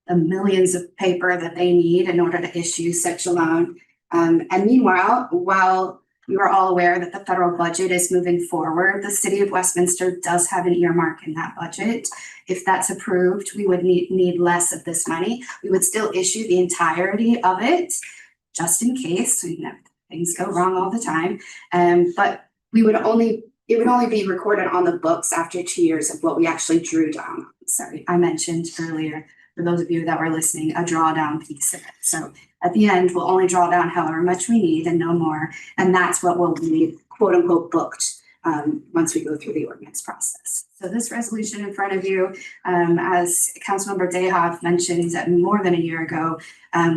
the millions of paper that they need in order to issue such a loan. And meanwhile, while you are all aware that the federal budget is moving forward, the city of Westminster does have an earmark in that budget. If that's approved, we would need less of this money. We would still issue the entirety of it, just in case, things go wrong all the time. But it would only be recorded on the books after 2 years of what we actually drew down. Sorry, I mentioned earlier, for those of you that were listening, a drawdown piece of it. So at the end, we'll only draw down however much we need and no more. And that's what will be quote unquote booked once we go through the ordinance process. So this resolution in front of you, as Councilmember Dayhoff mentioned more than a year ago,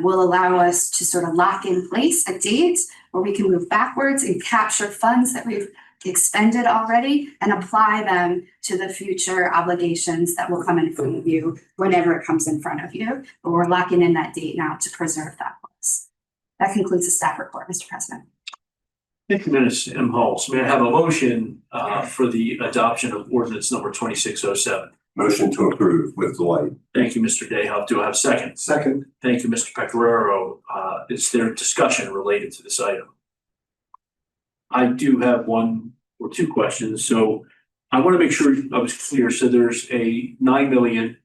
will allow us to sort of lock in place a date where we can move backwards and capture funds that we've expended already and apply them to the future obligations that will come in front of you whenever it comes in front of you. But we're locking in that date now to preserve that for us. That concludes the staff report, Mr. President. Thank you, Minister M. Halls. May I have a motion for the adoption of ordinance number 2607? Motion to approve with delight. Thank you, Mr. Dayhoff. Do I have a second? Second. Thank you, Mr. Pecoraro. Is there discussion related to this item? I do have one or two questions. So I want to make sure I was clear. So there's a 9 million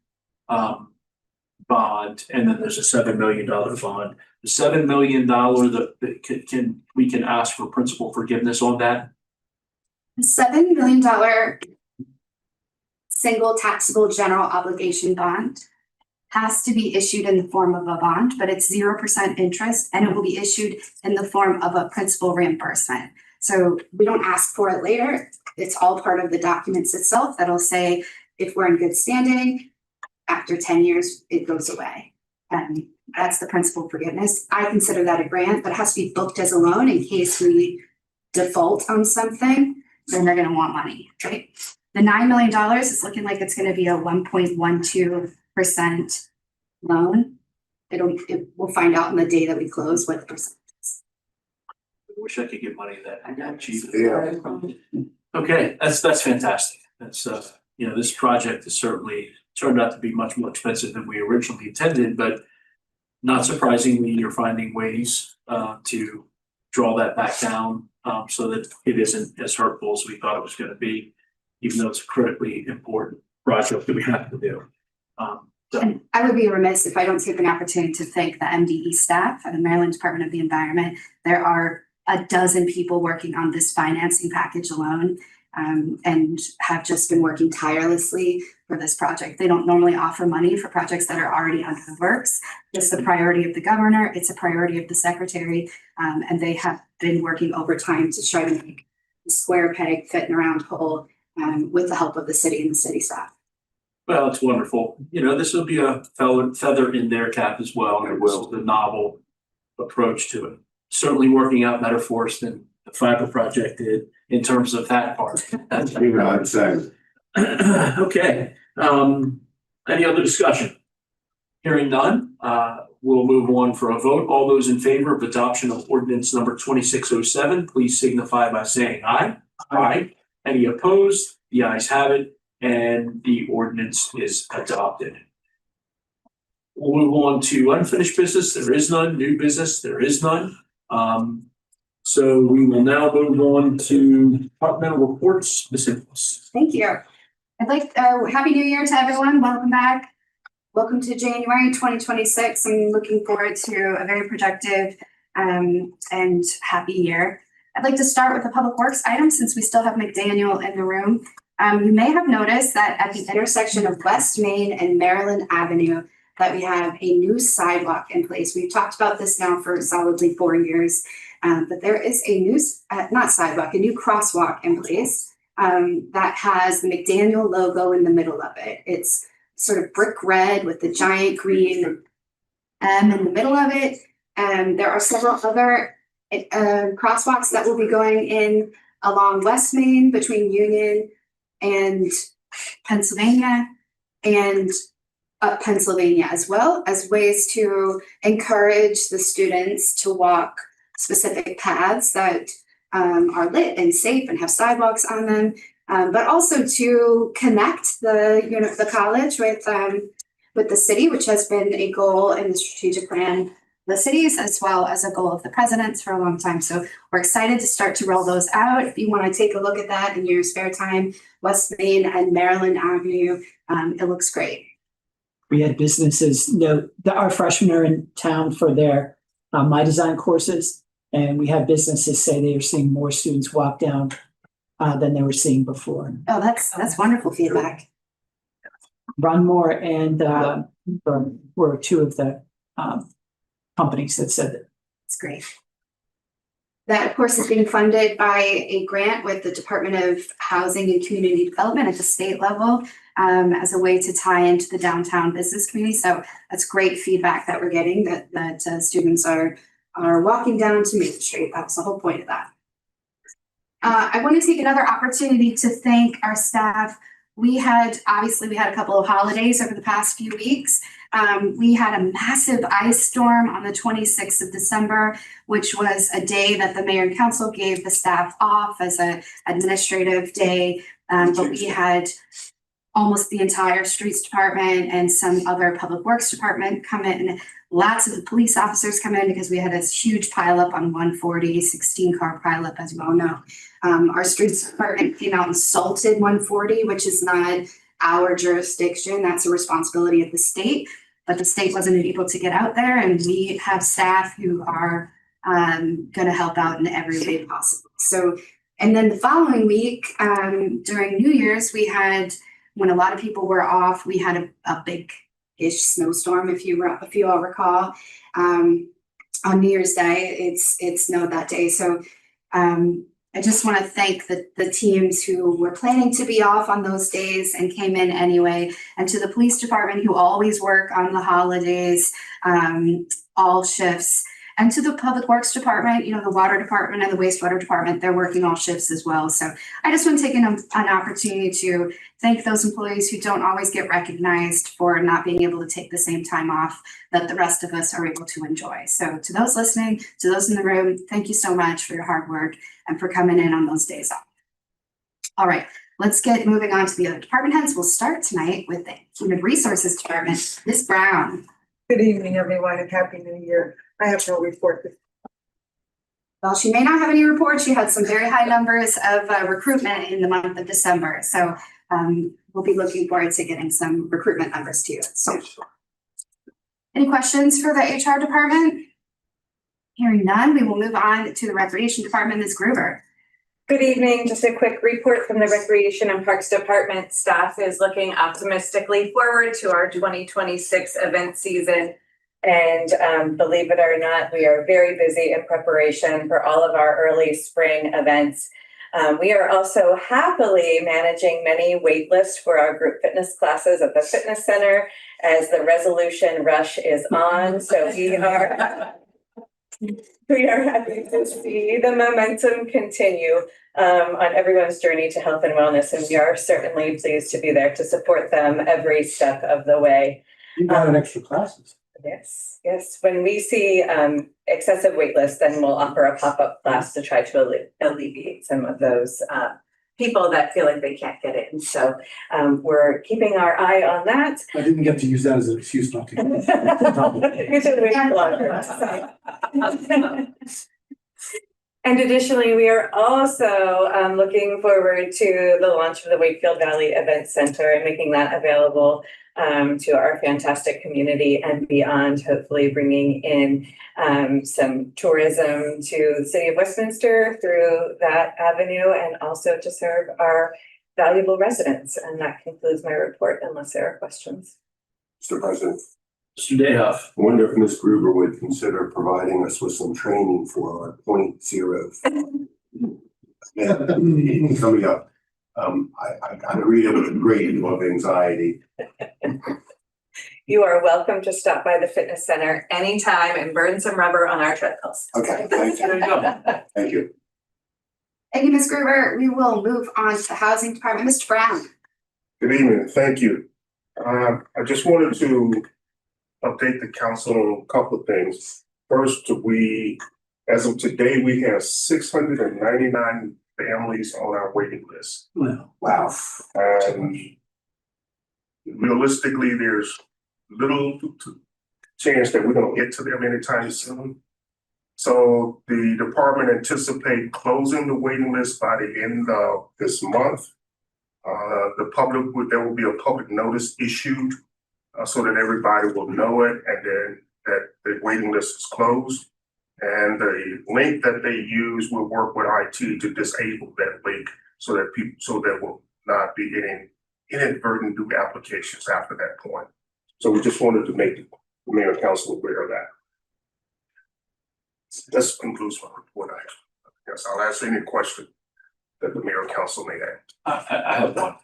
bond, and then there's a $7 million bond. The $7 million that we can ask for principal forgiveness on that. The $7 million single taxable general obligation bond has to be issued in the form of a bond, but it's 0% interest, and it will be issued in the form of a principal reimbursement. So we don't ask for it later. It's all part of the documents itself that'll say if we're in good standing, after 10 years, it goes away. And that's the principal forgiveness. I consider that a grant, but it has to be booked as a loan in case we default on something, then they're gonna want money, right? The $9 million is looking like it's gonna be a 1.12% loan. We'll find out on the day that we close what the percent is. I wish I could get money that cheap. Yeah. Okay, that's fantastic. That's this project has certainly turned out to be much more expensive than we originally intended, but not surprisingly, you're finding ways to draw that back down so that it isn't as hurtful as we thought it was going to be, even though it's a critically important project that we have to do. And I would be remiss if I don't take an opportunity to thank the MDE staff at the Maryland Department of the Environment. There are a dozen people working on this financing package alone, and have just been working tirelessly for this project. They don't normally offer money for projects that are already under the works. It's a priority of the governor, it's a priority of the secretary, and they have been working overtime to try to make the square peg fit in a round hole with the help of the city and the city staff. Well, it's wonderful. This will be a feather in their cap as well. It will. The novel approach to it. Certainly working out better for us than the fiber project did in terms of that part. I'd say. Okay. Any other discussion? Hearing none, we'll move on for a vote. All those in favor of adoption of ordinance number 2607, please signify by saying aye. Aye. Any opposed? The ayes have it, and the ordinance is adopted. We'll move on to unfinished business. There is none. New business. There is none. So we will now move on to departmental reports specifics. Thank you. I'd like, Happy New Year to everyone. Welcome back. Welcome to January 2026. I'm looking forward to a very productive and happy year. I'd like to start with the public works item since we still have McDaniel in the room. You may have noticed that at the intersection of West Main and Maryland Avenue, that we have a new sidewalk in place. We've talked about this now for solidly 4 years, but there is a new, not sidewalk, a new crosswalk in place that has the McDaniel logo in the middle of it. It's sort of brick red with the giant green M in the middle of it. And there are several other crosswalks that will be going in along West Main between Union and Pennsylvania and up Pennsylvania, as well as ways to encourage the students to walk specific paths that are lit and safe and have sidewalks on them, but also to connect the college with the city, which has been a goal in the strategic plan, the cities, as well as a goal of the president's for a long time. So we're excited to start to roll those out. If you want to take a look at that in your spare time, West Main and Maryland Avenue, it looks great. We had businesses note that our freshmen are in town for their My Design courses, and we had businesses say they are seeing more students walk down than they were seeing before. Oh, that's wonderful feedback. Run More and were two of the companies that said that. It's great. That, of course, is being funded by a grant with the Department of Housing and Community Development at the state level as a way to tie into the downtown business community. So that's great feedback that we're getting that students are walking down to Main Street. That's the whole point of that. I want to take another opportunity to thank our staff. We had a couple of holidays over the past few weeks. We had a massive ice storm on the 26th of December, which was a day that the mayor and council gave the staff off as an administrative day. But we had almost the entire streets department and some other public works department come in. Lots of the police officers come in because we had this huge pileup on 140, 16 car pileup, as you all know. Our streets department came out and salted 140, which is not our jurisdiction. That's a responsibility of the state. But the state wasn't able to get out there, and we have staff who are going to help out in every way possible. So, and then the following week, during New Year's, we had, when a lot of people were off, we had a big-ish snowstorm, if you all recall. On New Year's Day, it snowed that day. So I just want to thank the teams who were planning to be off on those days and came in anyway, and to the police department who always work on the holidays, all shifts, and to the public works department, the water department and the wastewater department, they're working all shifts as well. So I just want to take an opportunity to thank those employees who don't always get recognized for not being able to take the same time off that the rest of us are able to enjoy. So to those listening, to those in the room, thank you so much for your hard work and for coming in on those days off. All right, let's get moving on to the other department heads. We'll start tonight with the Human Resources Department. Ms. Brown. Good evening, everyone, and Happy New Year. I have no report. Well, she may not have any reports. She had some very high numbers of recruitment in the month of December. So we'll be looking forward to getting some recruitment numbers to you. So, any questions for the HR department? Hearing none, we will move on to the Recreation Department. Ms. Gruber. Good evening. Just a quick report from the Recreation and Parks Department. Staff is looking optimistically forward to our 2026 event season. And believe it or not, we are very busy in preparation for all of our early spring events. We are also happily managing many wait lists for our group fitness classes at the fitness center as the resolution rush is on. So we are happy to see the momentum continue on everyone's journey to health and wellness. And we are certainly pleased to be there to support them every step of the way. You got an extra classes. Yes. When we see excessive wait lists, then we'll offer a pop-up class to try to alleviate some of those people that feel like they can't get in. So we're keeping our eye on that. I didn't get to use that as an excuse not to. You should wait longer. And additionally, we are also looking forward to the launch of the Wakefield Valley Event Center and making that available to our fantastic community and beyond, hopefully bringing in some tourism to the city of Westminster through that avenue and also to serve our valuable residents. And that concludes my report unless there are questions. Mr. President, Mr. Dayhoff. I wonder if Ms. Gruber would consider providing us with some training for our .0. Coming up. I gotta read it with a great deal of anxiety. You are welcome to stop by the fitness center anytime and burn some rubber on our treadmills. Okay, thank you. Thank you. Thank you, Ms. Gruber. We will move on to the Housing Department. Mr. Brown. Good evening, thank you. I just wanted to update the council on a couple of things. First, as of today, we have 699 families on our waiting list. Wow. And realistically, there's little chance that we're gonna get to them anytime soon. So the department anticipate closing the waiting list by the end of this month. There will be a public notice issued so that everybody will know it, and then that the waiting list is closed. And the link that they use will work with IT to disable that link so that will not be getting inadvertent new applications after that point. So we just wanted to make the mayor and council aware of that. This concludes my report. I guess I'll answer any question that the mayor and council may have. I have one.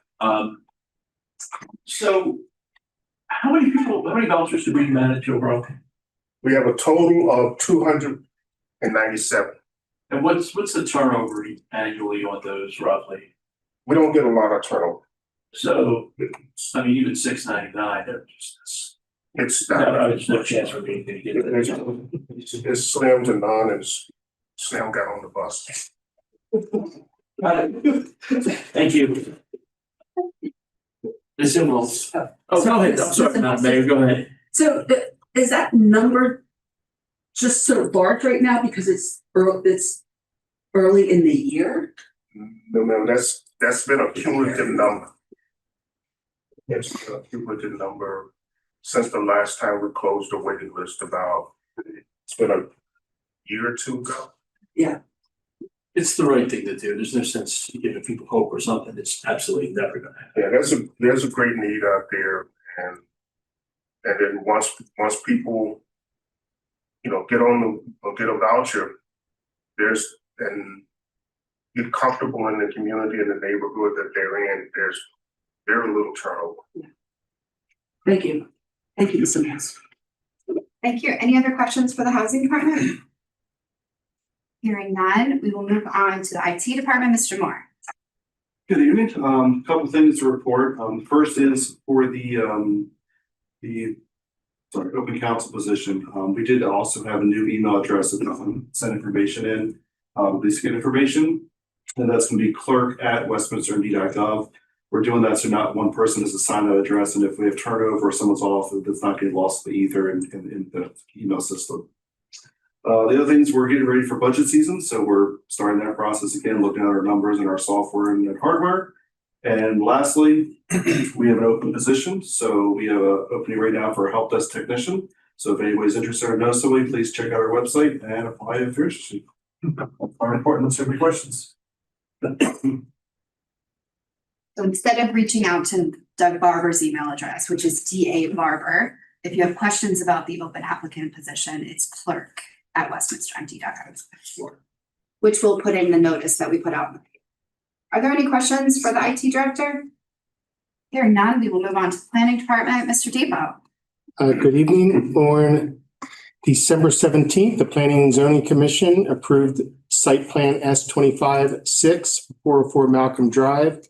So how many vouchers do we manage overall? We have a total of 297. And what's the turnover annually on those roughly? We don't get a lot of turnover. So, I mean, even $6.99, they're just, It's there's no chance for me to get it. it's slim to none, and Slim got on the bus. Thank you. This will. Oh, go ahead. I'm sorry, Mayor, go ahead. So is that number just so large right now because it's early in the year? No, ma'am, that's been a cumulative number. It's been a cumulative number since the last time we closed the waiting list it's been a year or two ago. It's the right thing to do. There's no sense giving people hope or something. It's absolutely never gonna happen. Yeah, there's a great need out there and then once people, get a voucher, and get comfortable in the community and the neighborhood that they're in, there's very little turnover. Thank you. Thank you, Mr. Mills. Thank you. Any other questions for the housing department? Hearing none, we will move on to the IT department. Mr. Moore. Good evening. Couple things to report. First is for the open council position. We did also have a new email address that send information in, please get information. And that's going to be clerk@westminster.gov. We're doing that so not one person is assigned that address. And if we have turnover or someone's off, it's not getting lost in the ether in the email system. The other things, we're getting ready for budget season. So we're starting that process again, looking at our numbers and our software and hardware. And lastly, we have an open position. So we have an opening right now for a help desk technician. So if anybody's interested or knows somebody, please check out our website and apply if you're interested. Are important. Let's have any questions. So instead of reaching out to Doug Barber's email address, which is DA Barber, if you have questions about the open applicant position, it's clerk@westminstermt.gov, which we'll put in the notice that we put out. Are there any questions for the IT director? Hearing none, we will move on to the planning department. Mr. Depot. Good evening. On December 17th, the Planning and Zoning Commission approved site plan S25-6, 404 Malcolm Drive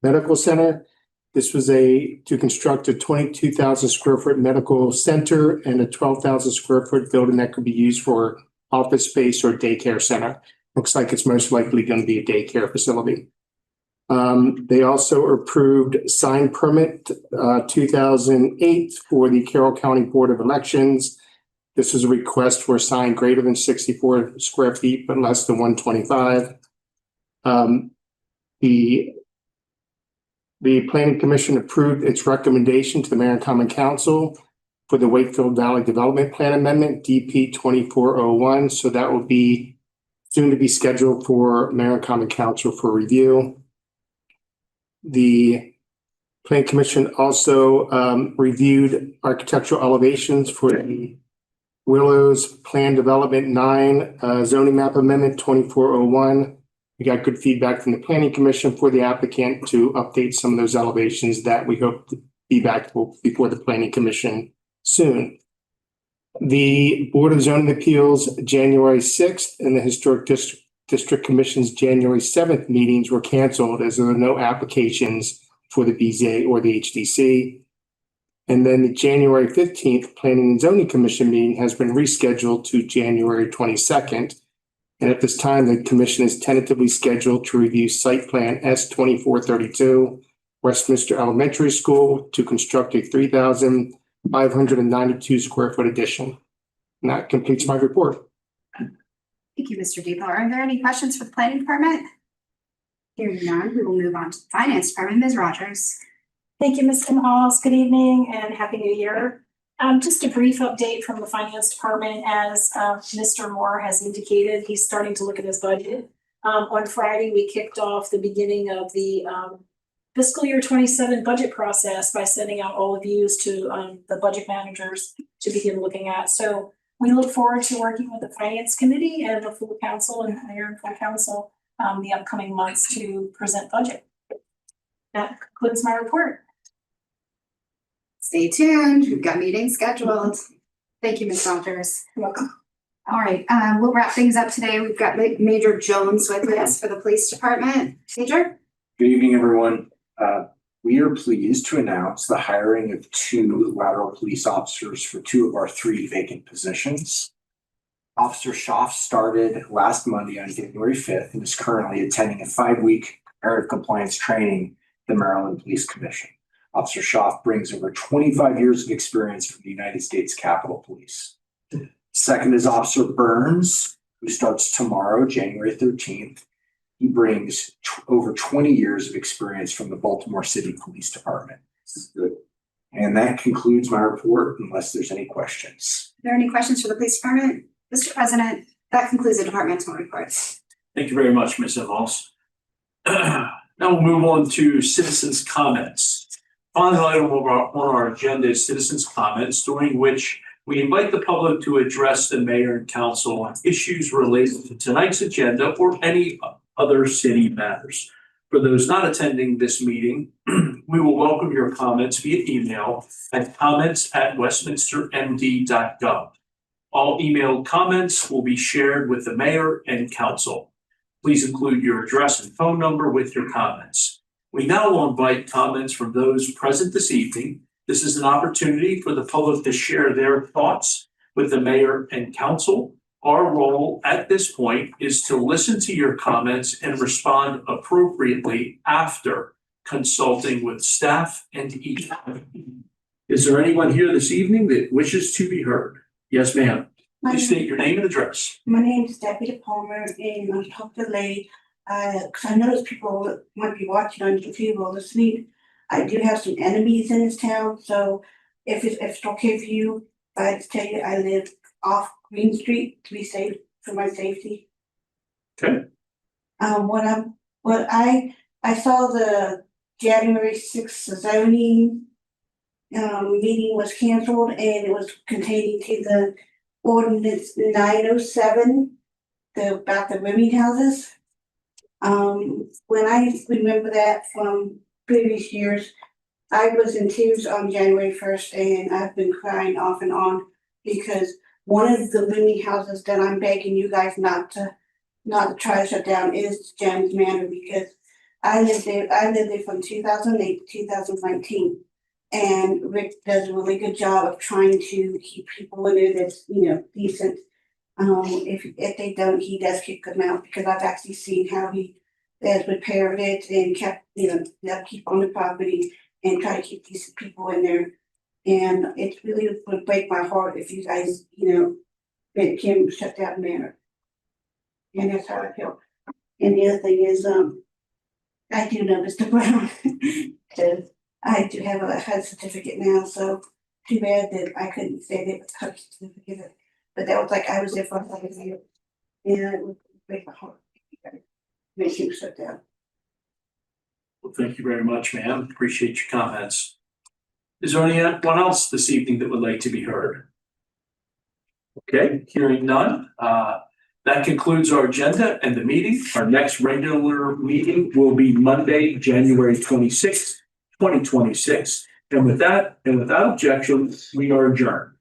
Medical Center. This was to construct a 22,000 square foot medical center and a 12,000 square foot building that could be used for office space or daycare center. Looks like it's most likely going to be a daycare facility. They also approved sign permit 2008 for the Carroll County Board of Elections. This is a request for a sign greater than 64 square feet, but less than 125. The Planning Commission approved its recommendation to the Mayor and Common Council for the Wakefield Valley Development Plan Amendment, DP 2401. So that will be soon to be scheduled for Mayor and Common Council for review. The Planning Commission also reviewed architectural elevations for the Willows Plan Development 9 zoning map amendment 2401. We got good feedback from the Planning Commission for the applicant to update some of those elevations that we hope to be back before the Planning Commission soon. The Board of Zoning Appeals January 6th and the Historic District Commission's January 7th meetings were canceled as there were no applications for the BZA or the HDC. And then the January 15th Planning and Zoning Commission meeting has been rescheduled to January 22nd. And at this time, the commission is tentatively scheduled to review site plan S2432, Westminster Elementary School, to construct a 3,592 square foot addition. And that completes my report. Thank you, Mr. Depot. Are there any questions for the planning department? Hearing none, we will move on to the finance department. Ms. Rogers. Thank you, Ms. Halls. Good evening and Happy New Year. Just a brief update from the finance department. As Mr. Moore has indicated, he's starting to look at his budget. On Friday, we kicked off the beginning of the fiscal year 27 budget process by sending out all of yous to the budget managers to begin looking at. So we look forward to working with the finance committee and the full council and mayor and full council the upcoming months to present budget. That concludes my report. Stay tuned. We've got meetings scheduled. Thank you, Ms. Rogers. You're welcome. All right, we'll wrap things up today. We've got Major Jones with us for the police department. Major? Good evening, everyone. We are pleased to announce the hiring of 2 lateral police officers for 2 of our 3 vacant positions. Officer Schaaf started last Monday on January 5th and is currently attending a 5-week comparative compliance training at the Maryland Police Commission. Officer Schaaf brings over 25 years of experience from the United States Capitol Police. Second is Officer Burns, who starts tomorrow, January 13th. He brings over 20 years of experience from the Baltimore City Police Department. And that concludes my report unless there's any questions. Are there any questions for the police department? Mr. President, that concludes the departmental reports. Thank you very much, Ms. Evans. Now we'll move on to citizens' comments. Final item on our agenda is citizens' comments, during which we invite the public to address the mayor and council on issues related to tonight's agenda or any other city matters. For those not attending this meeting, we will welcome your comments via email at comments@westminstermd.gov. All emailed comments will be shared with the mayor and council. Please include your address and phone number with your comments. We now will invite comments from those present this evening. This is an opportunity for the public to share their thoughts with the mayor and council. Our role at this point is to listen to your comments and respond appropriately after consulting with staff and each other. Is there anyone here this evening that wishes to be heard? Yes, ma'am. Please state your name and address. My name is Debbie Palmer, and I'm talking to Lay. Because I notice people might be watching on YouTube or listening. I do have some enemies in this town, so if it's okay for you, I tell you I live off Green Street to be safe for my safety. Okay. I saw the January 6th zoning meeting was canceled, and it was containing to the ordinance 907 about the rooming houses. When I remember that from previous years, I was in tears on January 1st, and I've been crying off and on because one of the rooming houses that I'm begging you guys not to try to shut down is James Manor, because I lived there from 2008 to 2019. And Rick does a really good job of trying to keep people in there that's, decent. If they don't, he does kick them out, because I've actually seen how he has repaired it and kept, keep on the property and try to keep decent people in there. And it really would break my heart if you guys, let him shut that manor. And that's how I feel. And the other thing is, I do know Mr. Brown, because I do have a HUD certificate now, so too bad that I couldn't say that with HUD certificate. But that was like, I was there for 5 years, and it would break my heart. Make him shut down. Well, thank you very much, ma'am. Appreciate your comments. Is there anyone else this evening that would like to be heard? Okay, hearing none. That concludes our agenda and the meeting. Our next regular meeting will be Monday, January 26th, 2026. And with that, and without objection, we are adjourned.